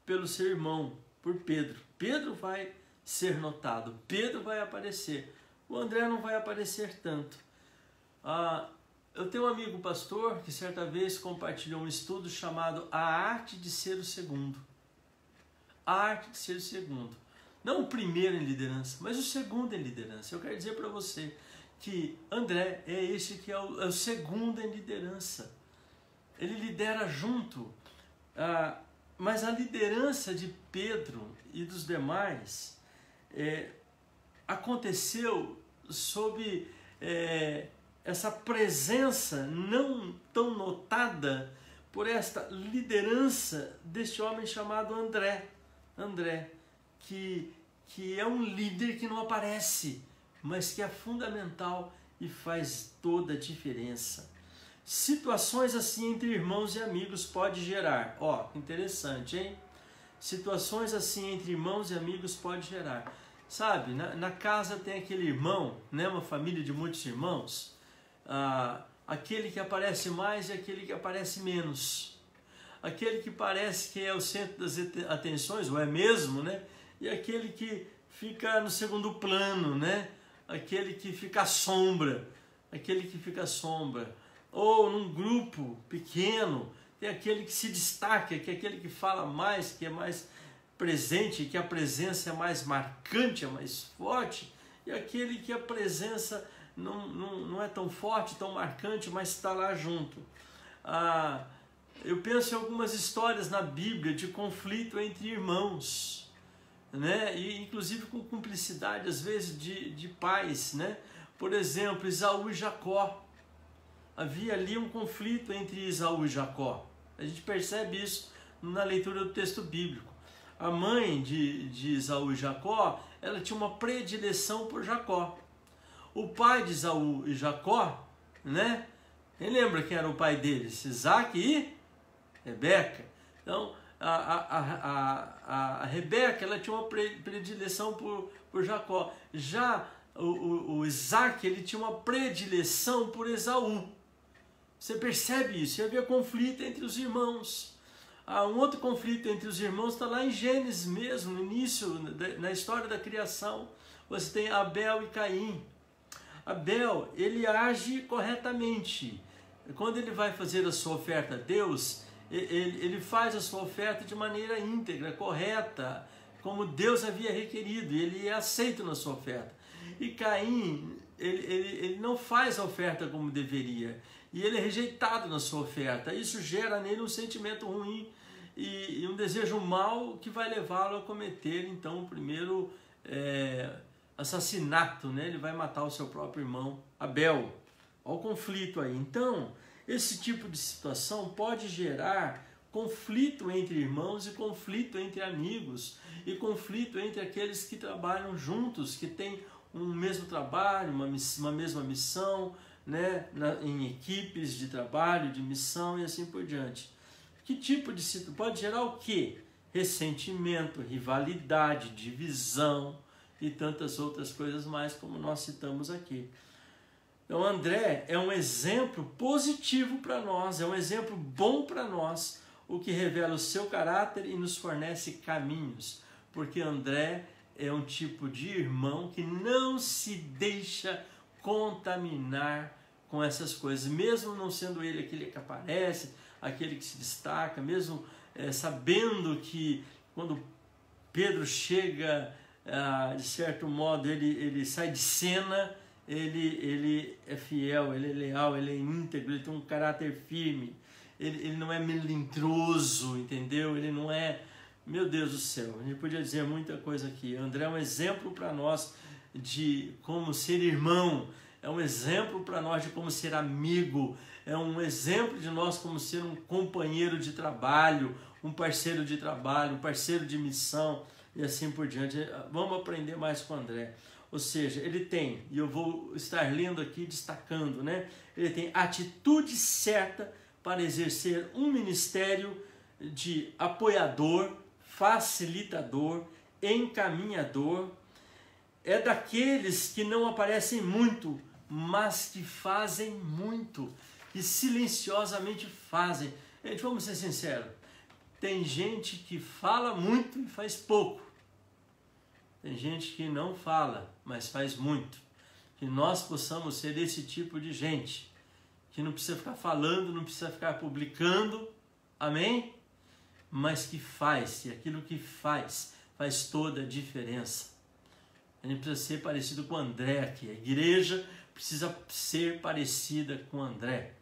pelo seu irmão, por Pedro. Pedro vai ser notado, Pedro vai aparecer, o André não vai aparecer tanto. Eu tenho um amigo pastor que certa vez compartilhou um estudo chamado A Arte de Ser o Segundo. A arte de ser o segundo. Não o primeiro em liderança, mas o segundo em liderança. Eu quero dizer para você que André é esse que é o segundo em liderança. Ele lidera junto. Mas a liderança de Pedro e dos demais aconteceu sob essa presença não tão notada por esta liderança deste homem chamado André, que é um líder que não aparece, mas que é fundamental e faz toda a diferença. Situações assim entre irmãos e amigos pode gerar, interessante, hein? Situações assim entre irmãos e amigos pode gerar. Sabe, na casa tem aquele irmão, né? Uma família de muitos irmãos, aquele que aparece mais e aquele que aparece menos. Aquele que parece que é o centro das atenções, ou é mesmo, né? E aquele que fica no segundo plano, né? Aquele que fica à sombra, Ou num grupo pequeno, tem aquele que se destaca, que é aquele que fala mais, que é mais presente, que a presença é mais marcante, é mais forte, e aquele que a presença não é tão forte, tão marcante, mas está lá junto. Eu penso em algumas histórias na Bíblia de conflito entre irmãos, né? E inclusive com cumplicidade, às vezes, de pais, né? Por exemplo, Esaú e Jacó. Havia ali um conflito entre Esaú e Jacó. A gente percebe isso na leitura do texto bíblico. A mãe de Esaú e Jacó, ela tinha uma predileção por Jacó. O pai de Esaú e Jacó, né? Quem lembra quem era o pai deles? Isaac e Rebeca. Então, a Rebeca, ela tinha uma predileção por Jacó. Já o Isaac, ele tinha uma predileção por Esaú. Você percebe isso? E havia conflito entre os irmãos. Um outro conflito entre os irmãos está lá em Gênesis mesmo, no início, na história da criação. Você tem Abel e Caim. Abel, ele age corretamente. Quando ele vai fazer a sua oferta a Deus, ele faz a sua oferta de maneira íntegra, correta, como Deus havia requerido, e ele é aceito na sua oferta. E Caim, ele não faz a oferta como deveria, e ele é rejeitado na sua oferta. Isso gera nele um sentimento ruim e um desejo mau que vai levá-lo a cometer, então, o primeiro assassinato, né? Ele vai matar o seu próprio irmão, Abel. Olha o conflito aí. Então, esse tipo de situação pode gerar conflito entre irmãos e conflito entre amigos e conflito entre aqueles que trabalham juntos, que têm um mesmo trabalho, uma mesma missão, né? Em equipes de trabalho, de missão e assim por diante. Que tipo de situação? Pode gerar o quê? Ressentimento, rivalidade, divisão e tantas outras coisas mais, como nós citamos aqui. Então, André é um exemplo positivo para nós, é um exemplo bom para nós, o que revela o seu caráter e nos fornece caminhos, porque André é um tipo de irmão que não se deixa contaminar com essas coisas, mesmo não sendo ele aquele que aparece, aquele que se destaca, mesmo sabendo que quando Pedro chega, de certo modo, ele sai de cena, ele é fiel, ele é leal, ele é íntegro, ele tem um caráter firme, ele não é melindroso, entendeu? Ele não é, meu Deus do céu, a gente podia dizer muita coisa aqui. André é um exemplo para nós de como ser irmão, é um exemplo para nós de como ser amigo, é um exemplo de nós como ser um companheiro de trabalho, um parceiro de trabalho, um parceiro de missão e assim por diante. Vamos aprender mais com o André. Ou seja, ele tem, e eu vou estar lendo aqui, destacando, né? Ele tem atitude certa para exercer um ministério de apoiador, facilitador, encaminhador. É daqueles que não aparecem muito, mas que fazem muito, que silenciosamente fazem. Gente, vamos ser sinceros, tem gente que fala muito e faz pouco. Tem gente que não fala, mas faz muito. Que nós possamos ser esse tipo de gente, que não precisa ficar falando, não precisa ficar publicando, amém? Mas que faz, e aquilo que faz toda a diferença. A gente precisa ser parecido com André aqui, a igreja precisa ser parecida com André.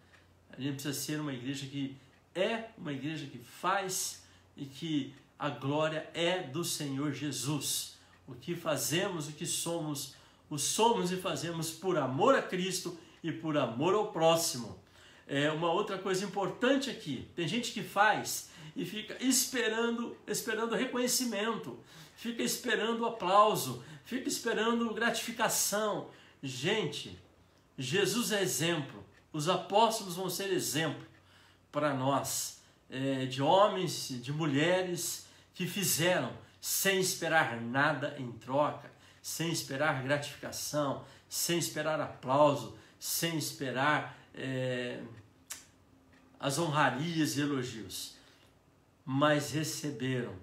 A gente precisa ser uma igreja que faz e que a glória é do Senhor Jesus. O que fazemos, o que somos, o somos e fazemos por amor a Cristo e por amor ao próximo. Uma outra coisa importante aqui, tem gente que faz e fica esperando reconhecimento, fica esperando aplauso, fica esperando gratificação. Gente, Jesus é exemplo, os apóstolos vão ser exemplo para nós, de homens, de mulheres que fizeram sem esperar nada em troca, sem esperar gratificação, sem esperar aplauso, sem esperar as honrarias e elogios, mas receberam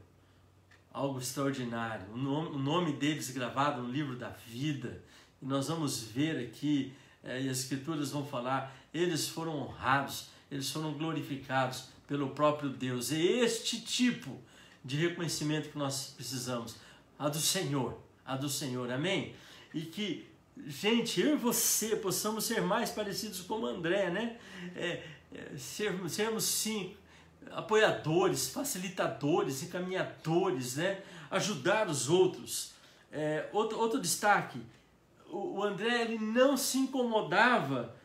algo extraordinário, o nome deles gravado no livro da vida, e nós vamos ver aqui, e as escrituras vão falar, eles foram honrados, eles foram glorificados pelo próprio Deus. É este tipo de reconhecimento que nós precisamos, a do Senhor, amém? E que, gente, eu e você possamos ser mais parecidos com André, né? Sermos sim apoiadores, facilitadores, encaminhadores, né? Ajudar os outros. Outro destaque, o André ele não se incomodava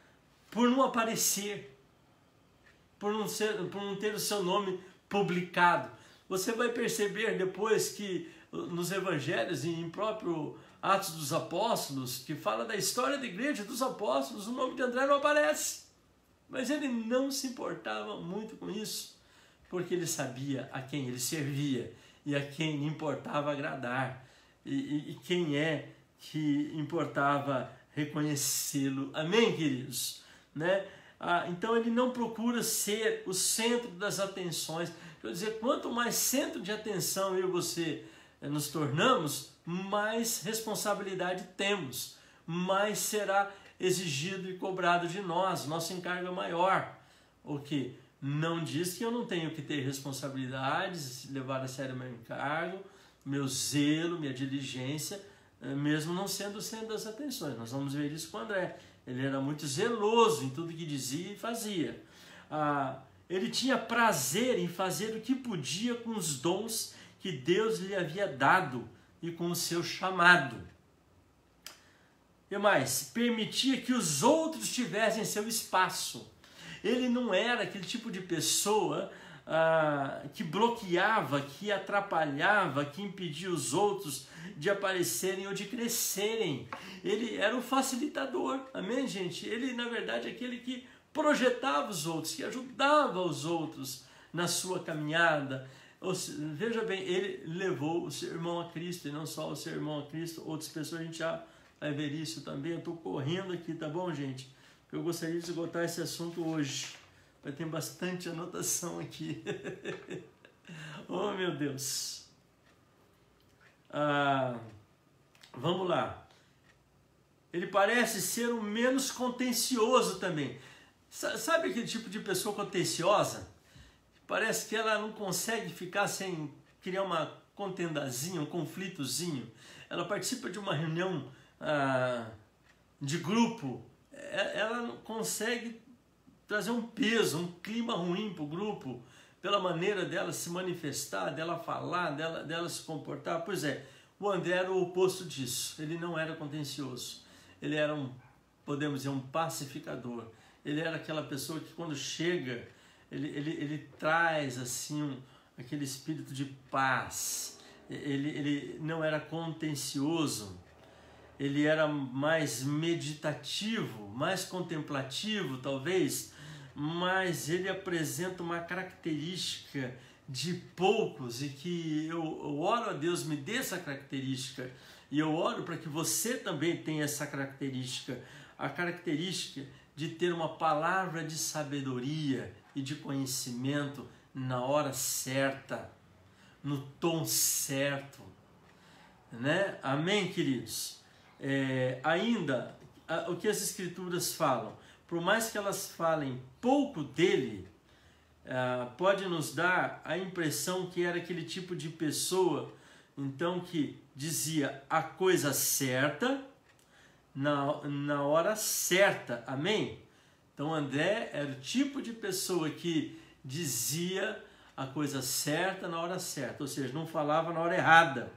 por não aparecer, por não ter o seu nome publicado. Você vai perceber depois que nos evangelhos e em próprio Atos dos Apóstolos, que fala da história da igreja dos apóstolos, o nome de André não aparece. Mas ele não se importava muito com isso, porque ele sabia a quem ele servia e a quem importava agradar e quem é que importava reconhecê-lo. Amém, queridos? Né? Então ele não procura ser o centro das atenções. Quer dizer, quanto mais centro de atenção eu e você nos tornamos, mais responsabilidade temos, mais será exigido e cobrado de nós, nosso encargo é maior. O que não diz que eu não tenho que ter responsabilidades, levar a sério meu encargo, meu zelo, minha diligência, mesmo não sendo o centro das atenções. Nós vamos ver isso com André. Ele era muito zeloso em tudo que dizia e fazia. Ele tinha prazer em fazer o que podia com os dons que Deus lhe havia dado e com o seu chamado. E mais, permitia que os outros tivessem seu espaço. Ele não era aquele tipo de pessoa que bloqueava, que atrapalhava, que impedia os outros de aparecerem ou de crescerem. Ele era o facilitador, amém, gente? Ele, na verdade, é aquele que projetava os outros, que ajudava os outros na sua caminhada. Veja bem, ele levou o seu irmão a Cristo, e não só o seu irmão a Cristo, outras pessoas, a gente já vai ver isso também. Eu estou correndo aqui, tá bom, gente? Eu gostaria de esgotar esse assunto hoje. Vai ter bastante anotação aqui. Oh, meu Deus. Vamos lá. Ele parece ser o menos contencioso também. Sabe aquele tipo de pessoa contenciosa? Parece que ela não consegue ficar sem criar uma contendazinha, um conflitozinho. Ela participa de uma reunião de grupo, ela não consegue trazer um peso, um clima ruim para o grupo, pela maneira dela se manifestar, dela falar, dela se comportar. Pois é, o André era o oposto disso. Ele não era contencioso. Ele era podemos dizer, um pacificador. Ele era aquela pessoa que quando chega, ele traz assim aquele espírito de paz. Ele não era contencioso. Ele era mais meditativo, mais contemplativo, talvez, mas ele apresenta uma característica de poucos, e que eu oro a Deus, me dê essa característica, e eu oro para que você também tenha essa característica, a característica de ter uma palavra de sabedoria e de conhecimento na hora certa, no tom certo, né? Amém, queridos? Ainda, o que as Escrituras falam, por mais que elas falem pouco dele, pode nos dar a impressão que era aquele tipo de pessoa, então, que dizia a coisa certa na hora certa, amém? Então André era o tipo de pessoa que dizia a coisa certa na hora certa, ou seja, não falava na hora errada.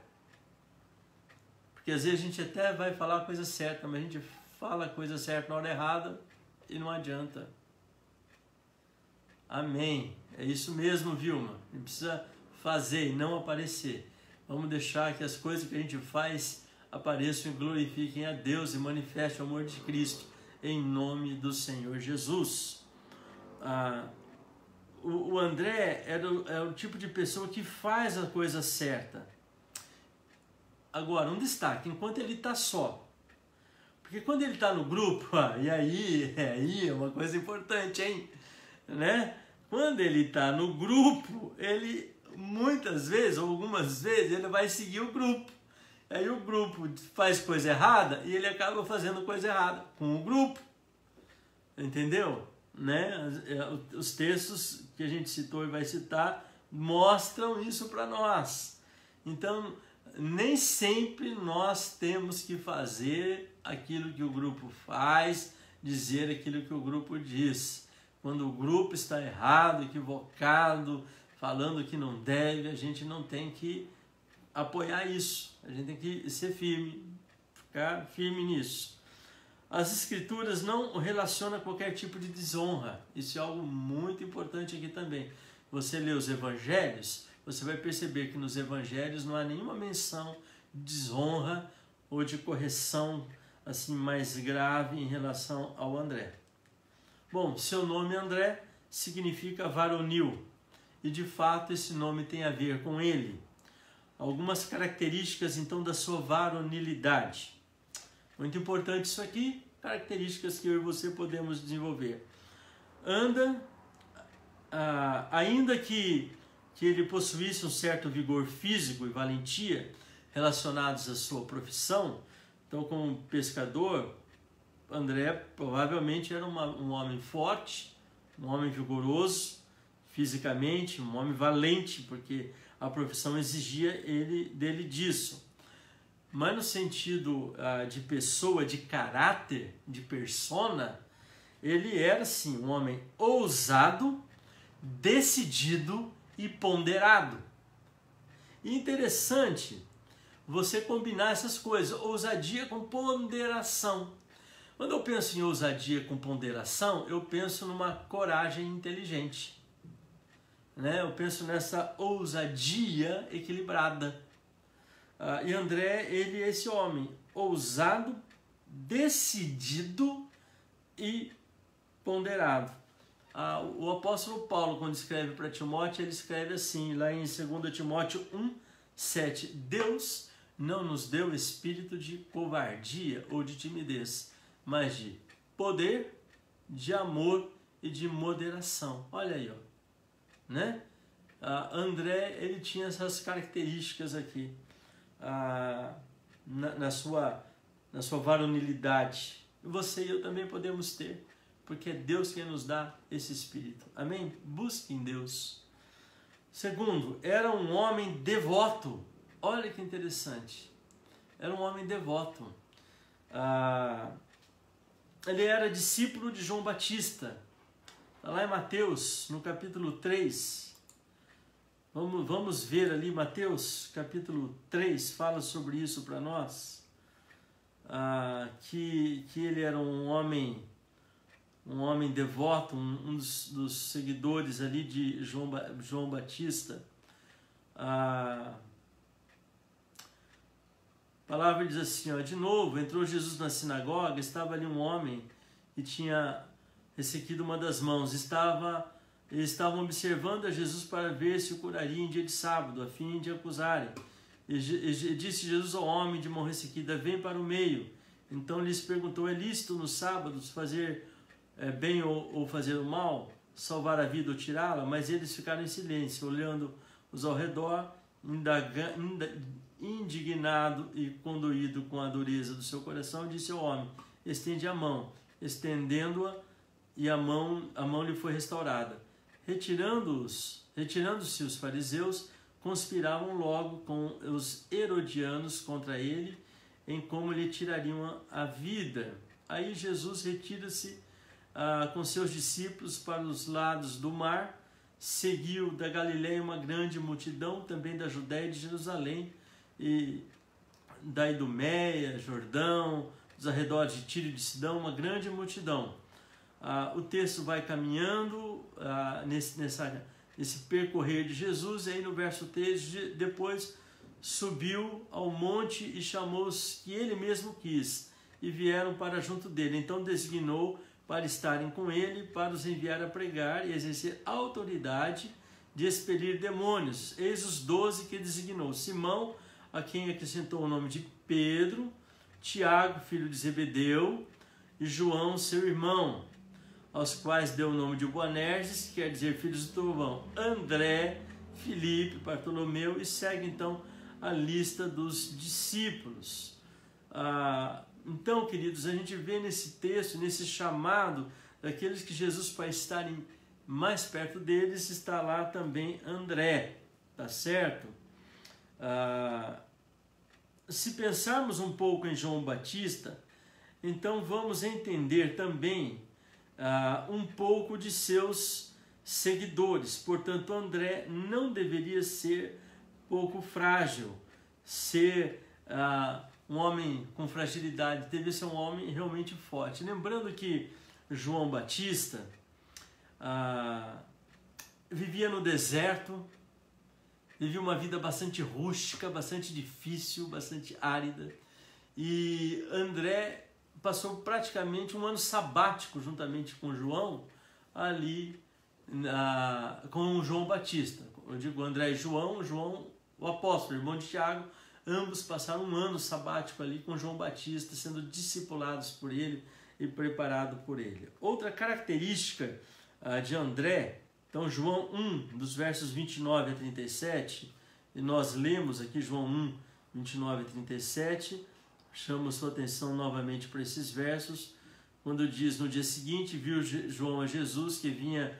Porque às vezes a gente até vai falar a coisa certa, mas a gente fala a coisa certa na hora errada e não adianta. Amém. É isso mesmo, Vilma. A gente precisa fazer e não aparecer. Vamos deixar que as coisas que a gente faz apareçam e glorifiquem a Deus e manifestem o amor de Cristo em nome do Senhor Jesus. O André é o tipo de pessoa que faz a coisa certa. Agora, um destaque, enquanto ele está só. Porque quando ele está no grupo, e aí é uma coisa importante, hein? Né? Quando ele está no grupo, ele muitas vezes, ou algumas vezes, ele vai seguir o grupo. Aí o grupo faz coisa errada e ele acaba fazendo coisa errada com o grupo. Entendeu? Né? Os textos que a gente citou e vai citar mostram isso para nós. Então, nem sempre nós temos que fazer aquilo que o grupo faz, dizer aquilo que o grupo diz. Quando o grupo está errado, equivocado, falando que não deve, a gente não tem que apoiar isso. A gente tem que ser firme, ficar firme nisso. As Escrituras não relacionam qualquer tipo de desonra. Isso é algo muito importante aqui também. Você lê os Evangelhos, você vai perceber que nos Evangelhos não há nenhuma menção de desonra ou de correção assim mais grave em relação ao André. Bom, seu nome André significa varonil, e de fato esse nome tem a ver com ele. Algumas características então da sua varonilidade. Muito importante isso aqui, características que eu e você podemos desenvolver. Ainda que ele possuísse um certo vigor físico e valentia relacionados à sua profissão, então como pescador, André provavelmente era um homem forte, um homem vigoroso fisicamente, um homem valente, porque a profissão exigia dele disso. Mas no sentido de pessoa, de caráter, de persona, ele era sim um homem ousado, decidido e ponderado. E interessante você combinar essas coisas, ousadia com ponderação. Quando eu penso em ousadia com ponderação, eu penso numa coragem inteligente, né? Eu penso nessa ousadia equilibrada. E André, ele é esse homem ousado, decidido e ponderado. O apóstolo Paulo, quando escreve para Timóteo, ele escreve assim, lá em 2 Timóteo 1:7, Deus não nos deu espírito de covardia ou de timidez, mas de poder, de amor e de moderação. Olha aí, ó, né? André, ele tinha essas características aqui na sua varonilidade. Você e eu também podemos ter, porque é Deus quem nos dá esse espírito. Amém? Busque em Deus. Segundo, era um homem devoto. Olha que interessante. Era um homem devoto. Ele era discípulo de João Batista. Está lá em Mateus, no capítulo 3. Vamos ver ali, Mateus, capítulo 3, fala sobre isso para nós. Que ele era um homem devoto, um dos seguidores ali de João Batista. A palavra diz assim, ó, de novo, entrou Jesus na sinagoga, estava ali um homem e tinha ressequido uma das mãos. Eles estavam observando a Jesus para ver se o curaria em dia de sábado, a fim de acusarem. E disse Jesus ao homem de mão ressequida, vem para o meio. Então lhes perguntou, é lícito nos sábados fazer bem ou fazer o mal, salvar a vida ou tirá-la? Mas eles ficaram em silêncio, olhando-os ao redor, indignado e condoído com a dureza do seu coração, disse ao homem, estende a mão. Estendendo-a, e a mão lhe foi restaurada. Retirando-se os fariseus, conspiravam logo com os herodianos contra ele, em como lhe tirariam a vida. Aí Jesus retira-se com seus discípulos para os lados do mar, seguiu da Galileia uma grande multidão, também da Judéia e de Jerusalém, e da Idumeia, Jordão, dos arredores de Tiro e de Sidão, uma grande multidão. O texto vai caminhando nesse percorrer de Jesus, e aí no verso 3, depois subiu ao monte e chamou os que ele mesmo quis, e vieram para junto dele. Então designou para estarem com ele, para os enviar a pregar e exercer autoridade de expelir demônios. Eis os 12 que designou: Simão, a quem acrescentou o nome de Pedro, Tiago, filho de Zebedeu, e João, seu irmão, aos quais deu o nome de Boanerges, que quer dizer filhos do trovão, André, Filipe, Bartolomeu, e segue então a lista dos discípulos. Então, queridos, a gente vê nesse texto, nesse chamado daqueles que Jesus, para estarem mais perto deles, está lá também André, tá certo? Se pensarmos um pouco em João Batista, então vamos entender também um pouco de seus seguidores. Portanto, André não deveria ser pouco frágil, ser um homem com fragilidade, deveria ser um homem realmente forte. Lembrando que João Batista vivia no deserto, vivia uma vida bastante rústica, bastante difícil, bastante árida, e André passou praticamente um ano sabático juntamente com João, ali com João Batista. Eu digo André e João, João o apóstolo, irmão de Tiago, ambos passaram um ano sabático ali com João Batista, sendo discipulados por ele e preparado por ele. Outra característica de André, então João 1, dos versos 29 a 37, e nós lemos aqui João 1, 29 a 37, chamo sua atenção novamente para esses versos, quando diz, no dia seguinte, viu João a Jesus que vinha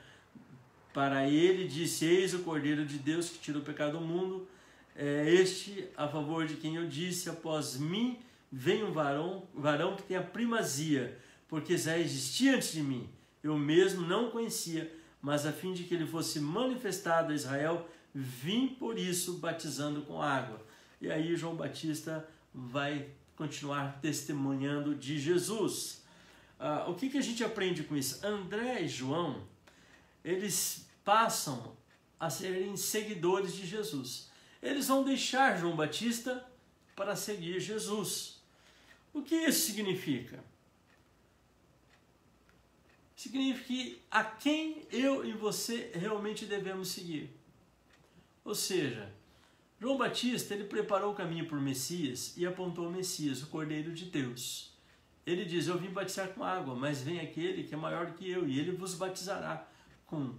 para ele, disse, eis o Cordeiro de Deus que tira o pecado do mundo, este a favor de quem eu disse, após mim vem um varão que tem a primazia, porque já existia antes de mim, eu mesmo não o conhecia, mas a fim de que ele fosse manifestado a Israel, vim por isso batizando com água. E aí João Batista vai continuar testemunhando de Jesus. O que a gente aprende com isso? André e João, eles passam a serem seguidores de Jesus. Eles vão deixar João Batista para seguir Jesus. O que isso significa? significa a quem eu e você realmente devemos seguir. Ou seja, João Batista, ele preparou o caminho para o Messias e apontou o Messias, o Cordeiro de Deus. Ele diz, eu vim batizar com água, mas vem aquele que é maior do que eu, e ele vos batizará com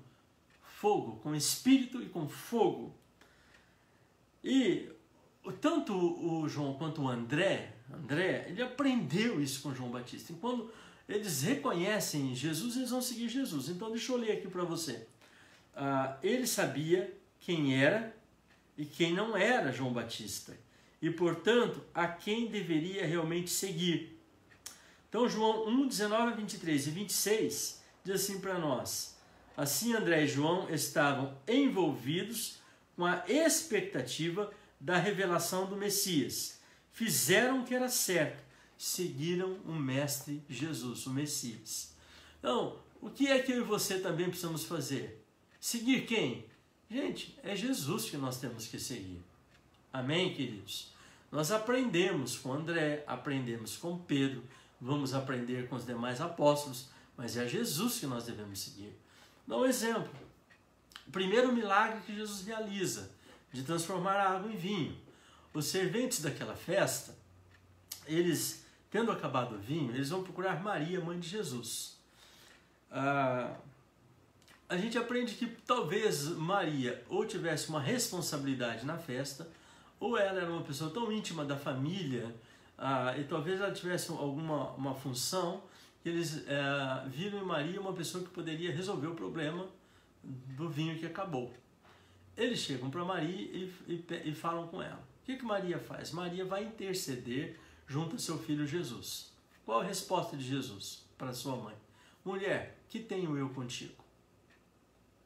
fogo, com espírito e com fogo. E tanto o João quanto o André, ele aprendeu isso com João Batista. E quando eles reconhecem Jesus, eles vão seguir Jesus. Então deixa eu ler aqui para você. Ele sabia quem era e quem não era João Batista. E, portanto, a quem deveria realmente seguir. Então, João 1, 19, 23 e 26 diz assim para nós. Assim, André e João estavam envolvidos com a expectativa da revelação do Messias. Fizeram o que era certo. Seguiram o Mestre Jesus, o Messias. Então, o que é que eu e você também precisamos fazer? Seguir quem? Gente, é Jesus que nós temos que seguir. Amém, queridos? Nós aprendemos com André, aprendemos com Pedro, vamos aprender com os demais apóstolos, mas é Jesus que nós devemos seguir. Dá um exemplo. O primeiro milagre que Jesus realiza, de transformar a água em vinho. Os serventes daquela festa, eles, tendo acabado o vinho, eles vão procurar Maria, mãe de Jesus. A gente aprende que talvez Maria ou tivesse uma responsabilidade na festa, ou ela era uma pessoa tão íntima da família, e talvez ela tivesse uma função, que eles viram em Maria uma pessoa que poderia resolver o problema do vinho que acabou. Eles chegam para Maria e falam com ela. O que Maria faz? Maria vai interceder junto a seu filho Jesus. Qual a resposta de Jesus para sua mãe? Mulher, que tenho eu contigo?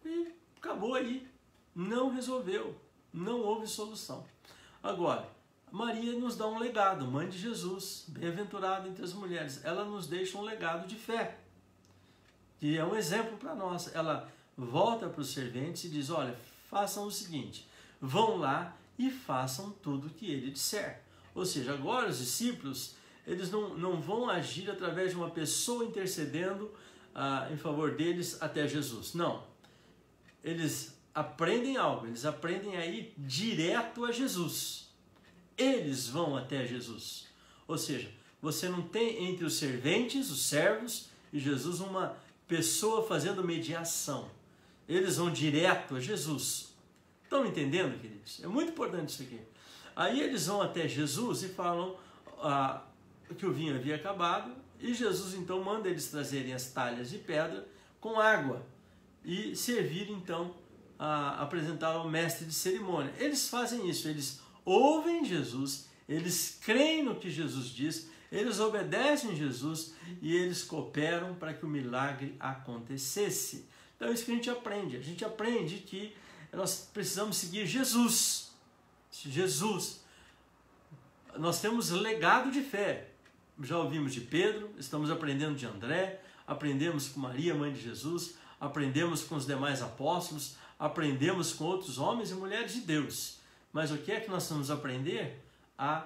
E acabou aí. Não resolveu. Não houve solução. Agora, Maria nos dá um legado, mãe de Jesus, bem-aventurada entre as mulheres. Ela nos deixa um legado de fé, que é um exemplo para nós. Ela volta para os serventes e diz, olha, façam o seguinte, vão lá e façam tudo o que ele disser. Ou seja, agora os discípulos, eles não vão agir através de uma pessoa intercedendo em favor deles até Jesus. Não. Eles aprendem algo, eles aprendem a ir direto a Jesus. Eles vão até Jesus. Ou seja, você não tem entre os serventes, os servos e Jesus uma pessoa fazendo mediação. Eles vão direto a Jesus. Estão entendendo, queridos? É muito importante isso aqui. Aí eles vão até Jesus e falam que o vinho havia acabado e Jesus então manda eles trazerem as talhas de pedra com água e servir então, apresentar ao mestre de cerimônia. Eles fazem isso, eles ouvem Jesus, eles creem no que Jesus diz, eles obedecem Jesus e eles cooperam para que o milagre acontecesse. Então é isso que a gente aprende. A gente aprende que nós precisamos seguir Jesus. Jesus. Nós temos legado de fé. Já ouvimos de Pedro, estamos aprendendo de André, aprendemos com Maria, mãe de Jesus, aprendemos com os demais apóstolos, aprendemos com outros homens e mulheres de Deus. Mas o que é que nós vamos aprender? A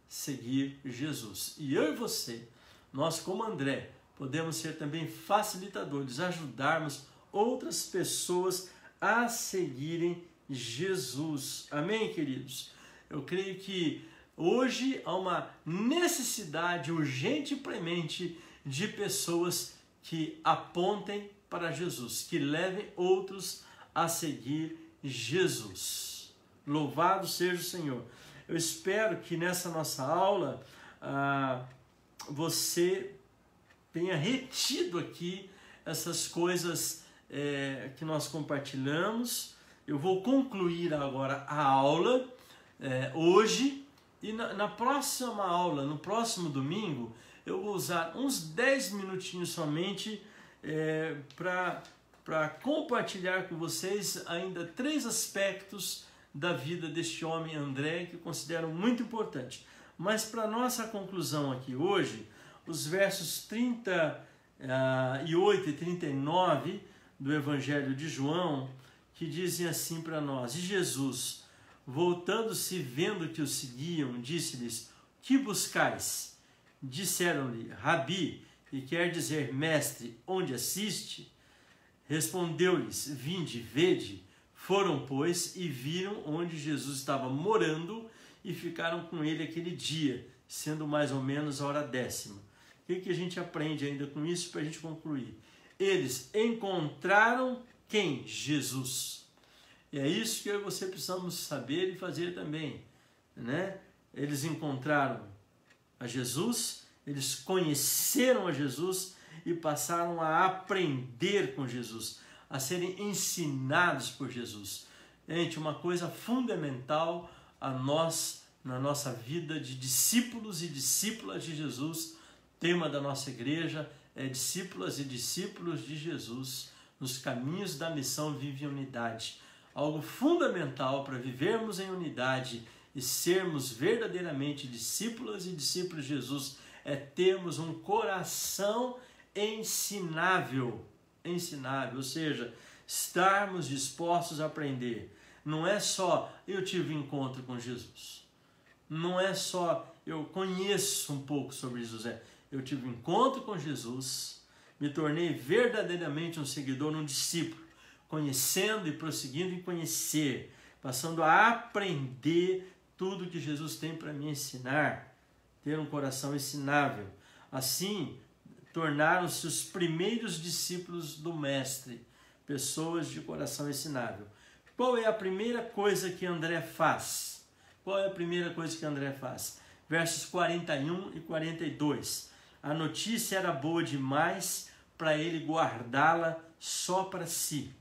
seguir Jesus. E eu e você, nós como André, podemos ser também facilitadores, ajudarmos outras pessoas a seguirem Jesus. Amém, queridos? Eu creio que hoje há uma necessidade urgente e premente de pessoas que apontem para Jesus, que levem outros a seguir Jesus. Louvado seja o Senhor. Eu espero que nessa nossa aula você tenha retido aqui essas coisas que nós compartilhamos. Eu vou concluir agora a aula hoje e na próxima aula, no próximo domingo, eu vou usar uns 10 minutinhos somente para compartilhar com vocês ainda 3 aspectos da vida deste homem André, que eu considero muito importante. Mas para nossa conclusão aqui hoje, os versos 38 e 39 do Evangelho de João, que dizem assim para nós: E Jesus, voltando-se vendo que os seguiam, disse-lhes: Que buscais? Disseram-lhe: Rabi, e quer dizer mestre onde assiste, respondeu-lhes: vinde, vede. Foram, pois, e viram onde Jesus estava morando e ficaram com ele aquele dia, sendo mais ou menos a hora 10ª. O que a gente aprende ainda com isso para a gente concluir? Eles encontraram quem? Jesus. E é isso que eu e você precisamos saber e fazer também, né? Eles encontraram a Jesus, eles conheceram a Jesus e passaram a aprender com Jesus, a serem ensinados por Jesus. Gente, uma coisa fundamental a nós, na nossa vida de discípulos e discípulas de Jesus, tema da nossa igreja é discípulas e discípulos de Jesus, nos caminhos da missão vive em unidade. Algo fundamental para vivermos em unidade e sermos verdadeiramente discípulas e discípulos de Jesus é termos um coração ensinável, ou seja, estarmos dispostos a aprender. Não é só eu tive um encontro com Jesus, não é só eu conheço um pouco sobre Jesus, eu tive um encontro com Jesus, me tornei verdadeiramente um seguidor, um discípulo, conhecendo e prosseguindo em conhecer, passando a aprender tudo que Jesus tem para me ensinar, ter um coração ensinável. Assim, tornaram-se os primeiros discípulos do Mestre, pessoas de coração ensinável. Qual é a primeira coisa que André faz? Versos 41 e 42. A notícia era boa demais para ele guardá-la só para si,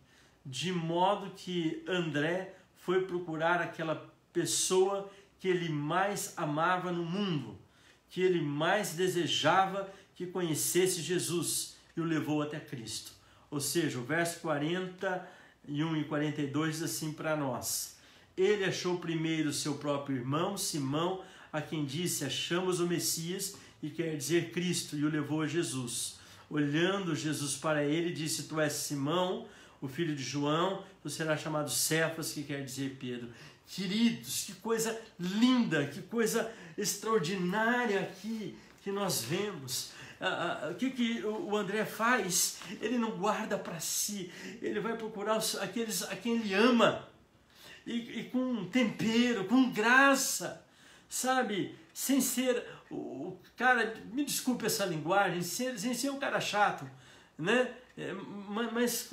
de modo que André foi procurar aquela pessoa que ele mais amava no mundo, que ele mais desejava que conhecesse Jesus, e o levou até Cristo. Ou seja, o verso 41 e 42 diz assim para nós: ele achou primeiro seu próprio irmão, Simão, a quem disse: achamos o Messias, e quer dizer Cristo, e o levou a Jesus. Olhando Jesus para ele, disse: tu és Simão, o filho de João, tu serás chamado Cefas, que quer dizer Pedro. Queridos, que coisa linda, que coisa extraordinária aqui que nós vemos. O que o André faz? Ele não guarda para si, ele vai procurar aqueles a quem ele ama, e com tempero, com graça, sabe? Sem ser o cara, me desculpe essa linguagem, sem ser um cara chato, né? Mas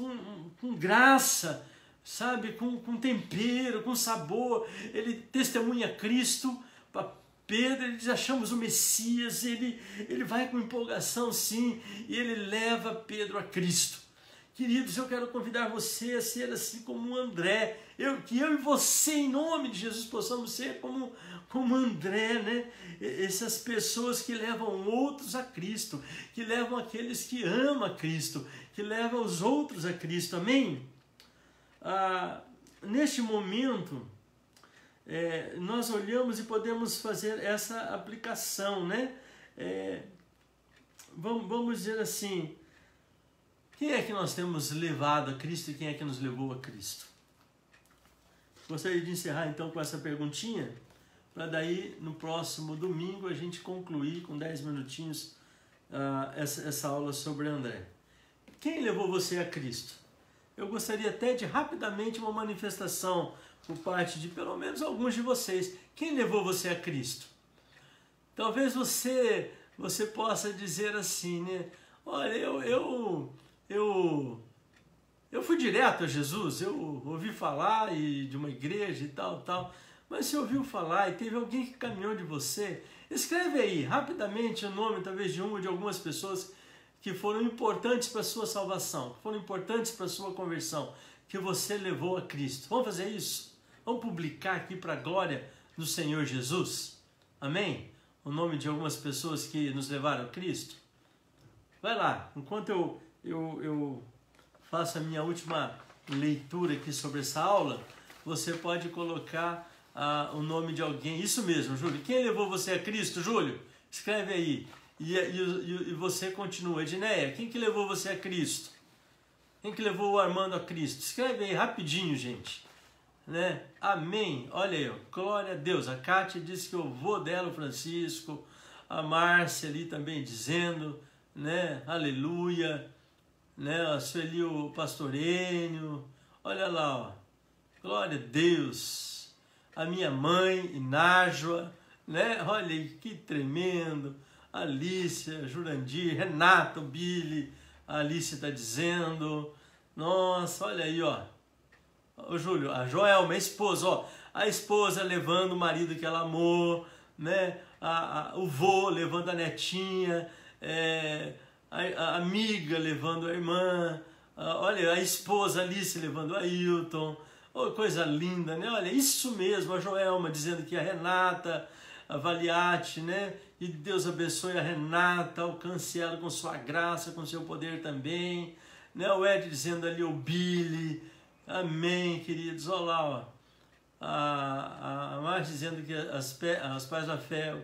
com graça, sabe? Com tempero, com sabor. Ele testemunha Cristo para Pedro, ele diz: achamos o Messias. Ele vai com empolgação, sim, e ele leva Pedro a Cristo. Queridos, eu quero convidar você a ser assim como André, que eu e você, em nome de Jesus, possamos ser como André, né? Essas pessoas que levam outros a Cristo, que levam aqueles que amam a Cristo, que levam os outros a Cristo, amém? Neste momento, nós olhamos e podemos fazer essa aplicação, né? Vamos dizer assim: quem é que nós temos levado a Cristo e quem é que nos levou a Cristo? Gostaria de encerrar então com essa perguntinha, para daí no próximo domingo a gente concluir com 10 minutinhos essa aula sobre André. Quem levou você a Cristo? Eu gostaria até de rapidamente uma manifestação por parte de pelo menos alguns de vocês. Quem levou você a Cristo? Talvez você possa dizer assim, né? Olha, eu fui direto a Jesus, eu ouvi falar de uma igreja e tal, mas se ouviu falar e teve alguém que caminhou de você, escreve aí rapidamente o nome talvez de uma ou de algumas pessoas que foram importantes para a sua salvação, que foram importantes para a sua conversão, que você levou a Cristo. Vamos fazer isso? Vamos publicar aqui para a glória do Senhor Jesus? Amém? O nome de algumas pessoas que nos levaram a Cristo? Vai lá, enquanto eu faço a minha última leitura aqui sobre essa aula, você pode colocar o nome de alguém. Isso mesmo, Júlio. Quem levou você a Cristo, Júlio? Escreve aí. E você continua. Edneia, quem que levou você a Cristo? Quem que levou o Armando a Cristo? Escreve aí rapidinho, gente. Né? Amém. Olha aí, ó. Glória a Deus. A Kátia disse que o vô dela, o Francisco. A Márcia ali também dizendo, né? Aleluia, né? A Sueli, o pastor Enio, olha lá, ó. Glória a Deus. A minha mãe, Inájua, né? Olha aí, que tremendo. Alicia, Jurandir, Renato, Billy, a Alice está dizendo. Nossa, olha aí, ó. Ô Júlio, a Joelma, a esposa, ó. A esposa levando o marido que ela amou, né? O vô levando a netinha, a amiga levando a irmã, olha, a esposa Alice levando a Ailton. Oh, coisa linda, né? Olha, isso mesmo, a Joelma dizendo que a Renata, a Valiati, né? E Deus abençoe a Renata, alcance ela com sua graça, com seu poder também. Né? O Ed dizendo ali o Billy, amém, queridos. Olha lá, ó. A Márcia dizendo que as Pais da Fé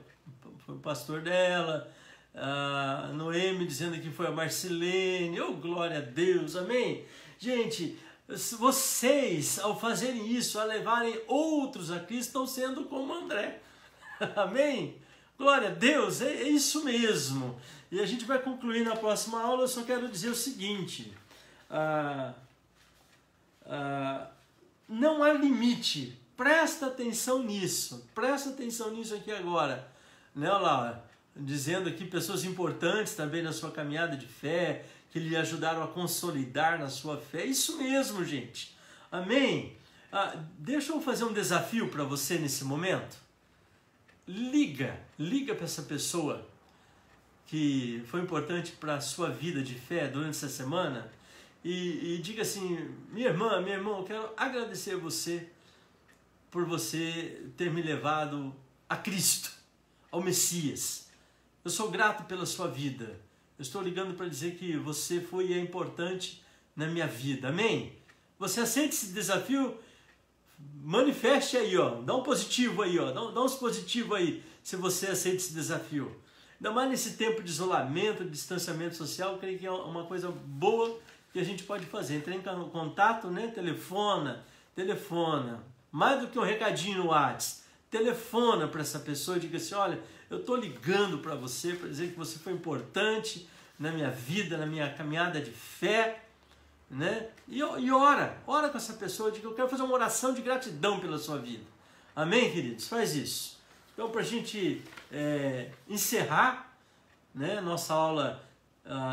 foi o pastor dela. A Noemi dizendo que foi a Marcilene. Oh, glória a Deus, amém. Gente, vocês, ao fazerem isso, a levarem outros a Cristo, estão sendo como André. Amém? Glória a Deus, é isso mesmo. E a gente vai concluir na próxima aula. Eu só quero dizer o seguinte: não há limite. Presta atenção nisso. Presta atenção nisso aqui agora. Né? Olha lá, dizendo aqui pessoas importantes também na sua caminhada de fé, que lhe ajudaram a consolidar na sua fé. Isso mesmo, gente. Amém? Deixa eu fazer um desafio para você nesse momento. Liga para essa pessoa que foi importante para a sua vida de fé durante essa semana e diga assim: minha irmã, meu irmão, eu quero agradecer a você por você ter me levado a Cristo, ao Messias. Eu sou grato pela sua vida. Eu estou ligando para dizer que você foi e é importante na minha vida. Amém? Você aceita esse desafio? Manifeste aí, ó. Dá um positivo aí, ó. Dá uns positivos aí, se você aceita esse desafio. Ainda mais nesse tempo de isolamento, de distanciamento social, eu creio que é uma coisa boa que a gente pode fazer. Entre em contato, né? Telefona. Mais do que um recadinho no WhatsApp. Telefona para essa pessoa e diga assim: olha, eu estou ligando para você para dizer que você foi importante na minha vida, na minha caminhada de fé, né? E ora com essa pessoa, diga: eu quero fazer uma oração de gratidão pela sua vida. Amém, queridos? Faz isso. Então, para a gente encerrar, né, nossa aula,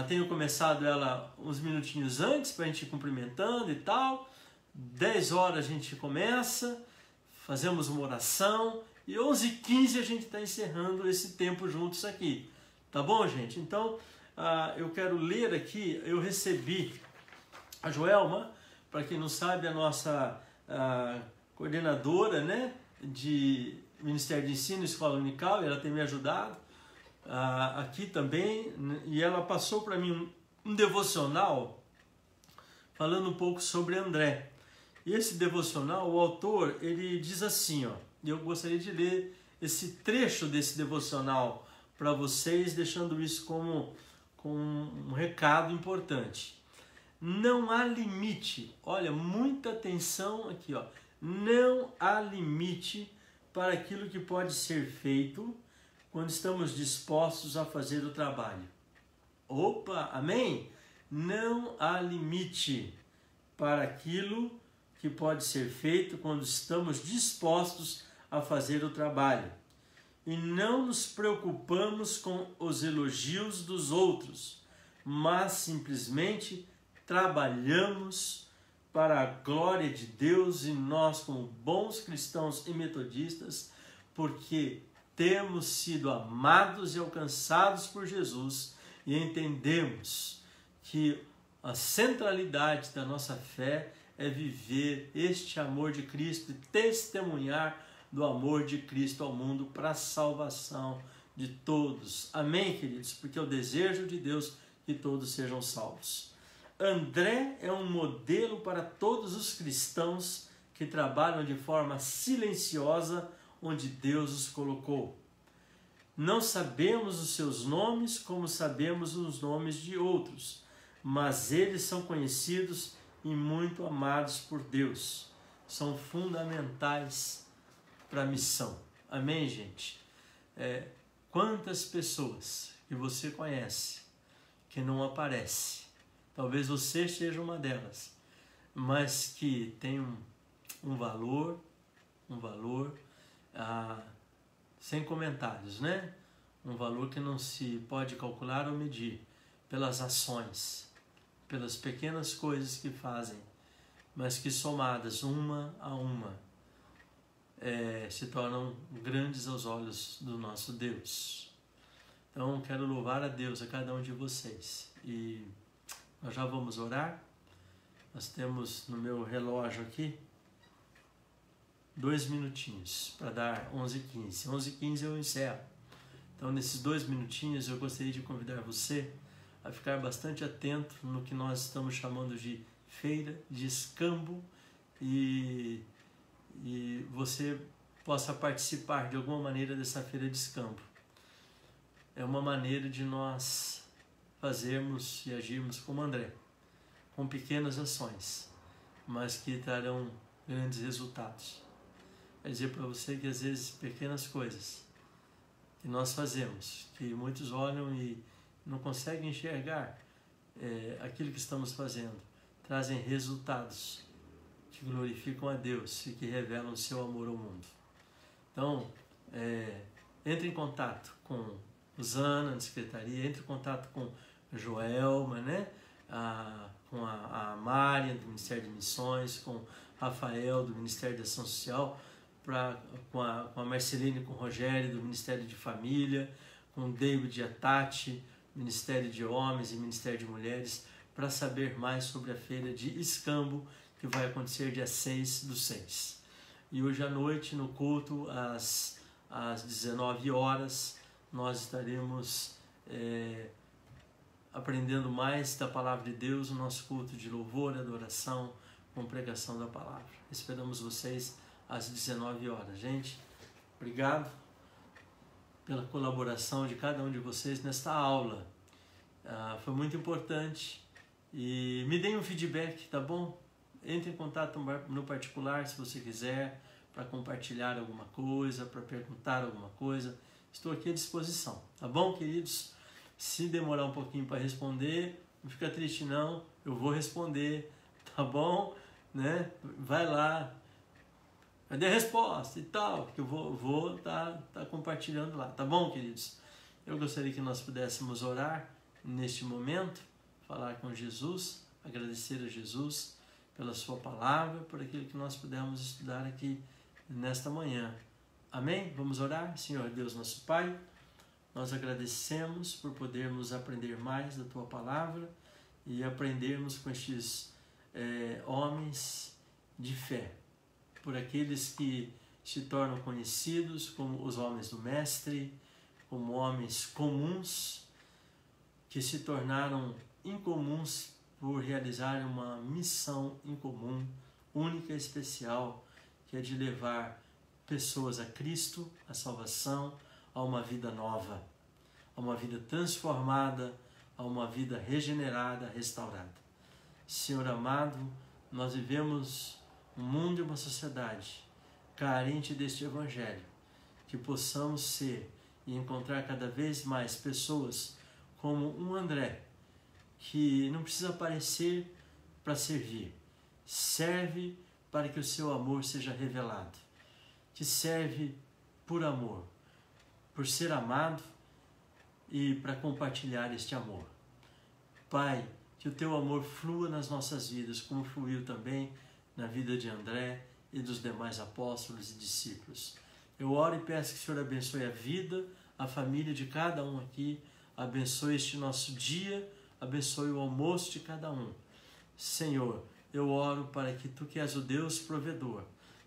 tenho começado ela uns minutinhos antes, para a gente ir cumprimentando e tal. 10 horas a gente começa, fazemos uma oração e 11h15 a gente está encerrando esse tempo juntos aqui. Tá bom, gente? Então, eu quero ler aqui, eu recebi a Joelma, para quem não sabe, a nossa coordenadora, né, de Ministério de Ensino e Escola Unical, ela tem me ajudado aqui também, e ela passou para mim um devocional falando um pouco sobre André. E esse devocional, o autor, ele diz assim, ó, e eu gostaria de ler esse trecho desse devocional para vocês, deixando isso como um recado importante. Não há limite, olha, muita atenção aqui, ó. Não há limite para aquilo que pode ser feito quando estamos dispostos a fazer o trabalho. Opa, amém? Não há limite para aquilo que pode ser feito quando estamos dispostos a fazer o trabalho. E não nos preocupamos com os elogios dos outros, mas simplesmente trabalhamos para a glória de Deus e nós, como bons cristãos e metodistas, porque temos sido amados e alcançados por Jesus e entendemos que a centralidade da nossa fé é viver este amor de Cristo e testemunhar do amor de Cristo ao mundo para a salvação de todos. Amém, queridos? Porque é o desejo de Deus que todos sejam salvos. André é um modelo para todos os cristãos que trabalham de forma silenciosa onde Deus os colocou. Não sabemos os seus nomes como sabemos os nomes de outros, mas eles são conhecidos e muito amados por Deus. São fundamentais para a missão. Amém, gente? Quantas pessoas que você conhece que não aparece. Talvez você seja uma delas, mas que tem um valor sem comentários, né? Um valor que não se pode calcular ou medir pelas ações, pelas pequenas coisas que fazem, mas que somadas uma a uma se tornam grandes aos olhos do nosso Deus. Então quero louvar a Deus, a cada um de vocês, e nós já vamos orar. Nós temos no meu relógio aqui 2 minutinhos para dar 11h15. 11h15 eu encerro. Então, nesses 2 minutinhos, eu gostaria de convidar você a ficar bastante atento no que nós estamos chamando de feira de escambo e você possa participar de alguma maneira dessa feira de escambo. É uma maneira de nós fazermos e agirmos como André, com pequenas ações, mas que trarão grandes resultados. Quer dizer para você que às vezes pequenas coisas que nós fazemos, que muitos olham e não conseguem enxergar aquilo que estamos fazendo, trazem resultados que glorificam a Deus e que revelam o seu amor ao mundo. Então, entre em contato com Zana, na secretaria, entre em contato com Joelma, né? Com a Mária, do Ministério de Missões, com Rafael, do Ministério de Ação Social, com a Marceline, com o Rogério, do Ministério de Família, com o David e a Tati, Ministério de Homens e Ministério de Mulheres, para saber mais sobre a feira de escambo, que vai acontecer dia 6/6. E hoje à noite, no culto, às 19 horas, nós estaremos aprendendo mais da Palavra de Deus, o nosso culto de louvor e adoração, com pregação da Palavra. Esperamos vocês às 19 horas. Gente, obrigado pela colaboração de cada um de vocês nesta aula. Foi muito importante. E me deem um feedback, tá bom? Entre em contato no particular, se você quiser, para compartilhar alguma coisa, para perguntar alguma coisa. Estou aqui à disposição, tá bom, queridos? Se demorar um pouquinho para responder, não fica triste não, eu vou responder, tá bom? Né? Vai lá, cadê a resposta e tal, que eu vou tá compartilhando lá, tá bom, queridos? Eu gostaria que nós pudéssemos orar neste momento, falar com Jesus, agradecer a Jesus pela sua palavra, por aquilo que nós pudemos estudar aqui nesta manhã. Amém? Vamos orar? Senhor Deus, nosso Pai, nós agradecemos por podermos aprender mais da Tua Palavra e aprendermos com estes homens de fé, por aqueles que se tornam conhecidos como os homens do Mestre, como homens comuns, que se tornaram incomuns por realizar uma missão incomum, única e especial, que é de levar pessoas a Cristo, a salvação, a uma vida nova, a uma vida transformada, a uma vida regenerada, restaurada. Senhor amado, nós vivemos um mundo e uma sociedade carente deste Evangelho, que possamos ser e encontrar cada vez mais pessoas como um André, que não precisa aparecer para servir, serve para que o seu amor seja revelado, que serve por amor, por ser amado e para compartilhar este amor. Pai, que o teu amor flua nas nossas vidas, como fluiu também na vida de André e dos demais apóstolos e discípulos. Eu oro e peço que o Senhor abençoe a vida, a família de cada um aqui, abençoe este nosso dia, abençoe o almoço de cada um. Senhor, eu oro para que Tu, que és o Deus provedor,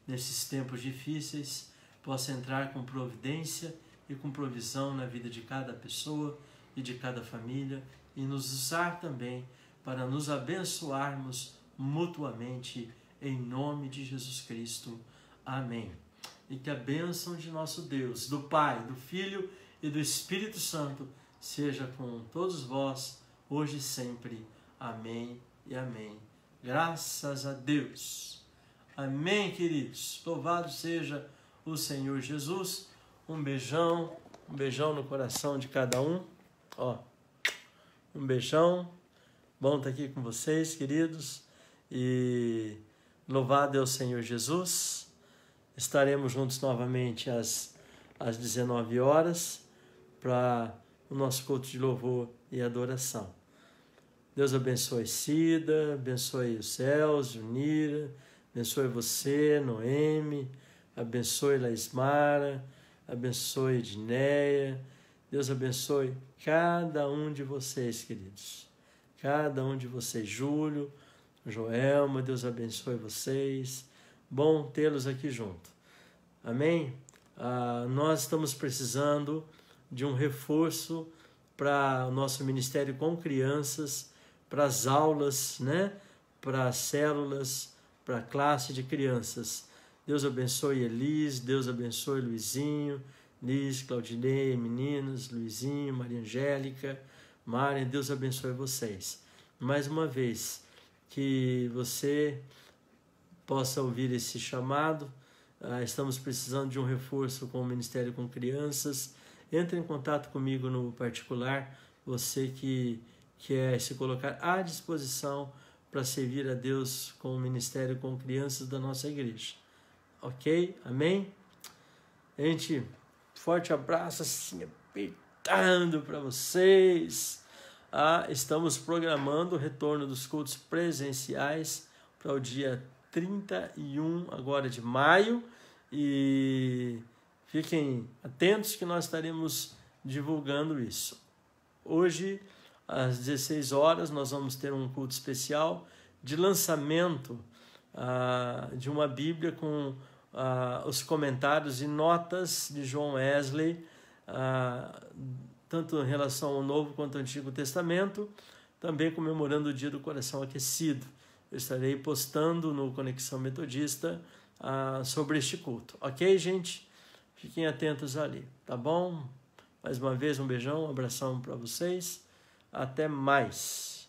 nesses tempos difíceis, possa entrar com providência e com provisão na vida de cada pessoa e de cada família e nos usar também para nos abençoarmos mutuamente em nome de Jesus Cristo. Amém. E que a bênção de nosso Deus, do Pai, do Filho e do Espírito Santo seja com todos vós, hoje e sempre. Amém e amém. Graças a Deus. Amém, queridos. Louvado seja o Senhor Jesus. Um beijão no coração de cada um. Ó, Um beijão. Bom estar aqui com vocês, queridos. E louvado é o Senhor Jesus. Estaremos juntos novamente às 19 horas para o nosso culto de louvor e adoração. Deus abençoe Cida, abençoe os céus, Junira, abençoe você, Noemi, abençoe Laismara, abençoe Edneia. Deus abençoe cada um de vocês, queridos. Cada um de vocês. Júlio, Joelma, Deus abençoe vocês. Bom tê-los aqui junto. Amém? Nós estamos precisando de um reforço para o nosso ministério com crianças, para as aulas, né? Para as células, para a classe de crianças. Deus abençoe Elis, Deus abençoe Luizinho, Liz, Claudinei, meninos, Luizinho, Maria Angélica, Mária, Deus abençoe vocês. Mais uma vez, que você possa ouvir esse chamado. Estamos precisando de um reforço com o Ministério com Crianças. Entre em contato comigo no particular, você que quer se colocar à disposição para servir a Deus com o Ministério com Crianças da nossa igreja. Ok? Amém? Gente, forte abraço assim, apertando para vocês. Estamos programando o retorno dos cultos presenciais para o dia 31 agora de maio. E fiquem atentos que nós estaremos divulgando isso. Hoje, às 16 horas, nós vamos ter um culto especial de lançamento de uma Bíblia com os comentários e notas de John Wesley, tanto em relação ao Novo quanto ao Antigo Testamento, também comemorando o Dia do Coração Aquecido. Eu estarei postando no Conexão Metodista sobre este culto. Ok, gente? Fiquem atentos ali, tá bom? Mais uma vez, um beijão, um abração para vocês. Até mais.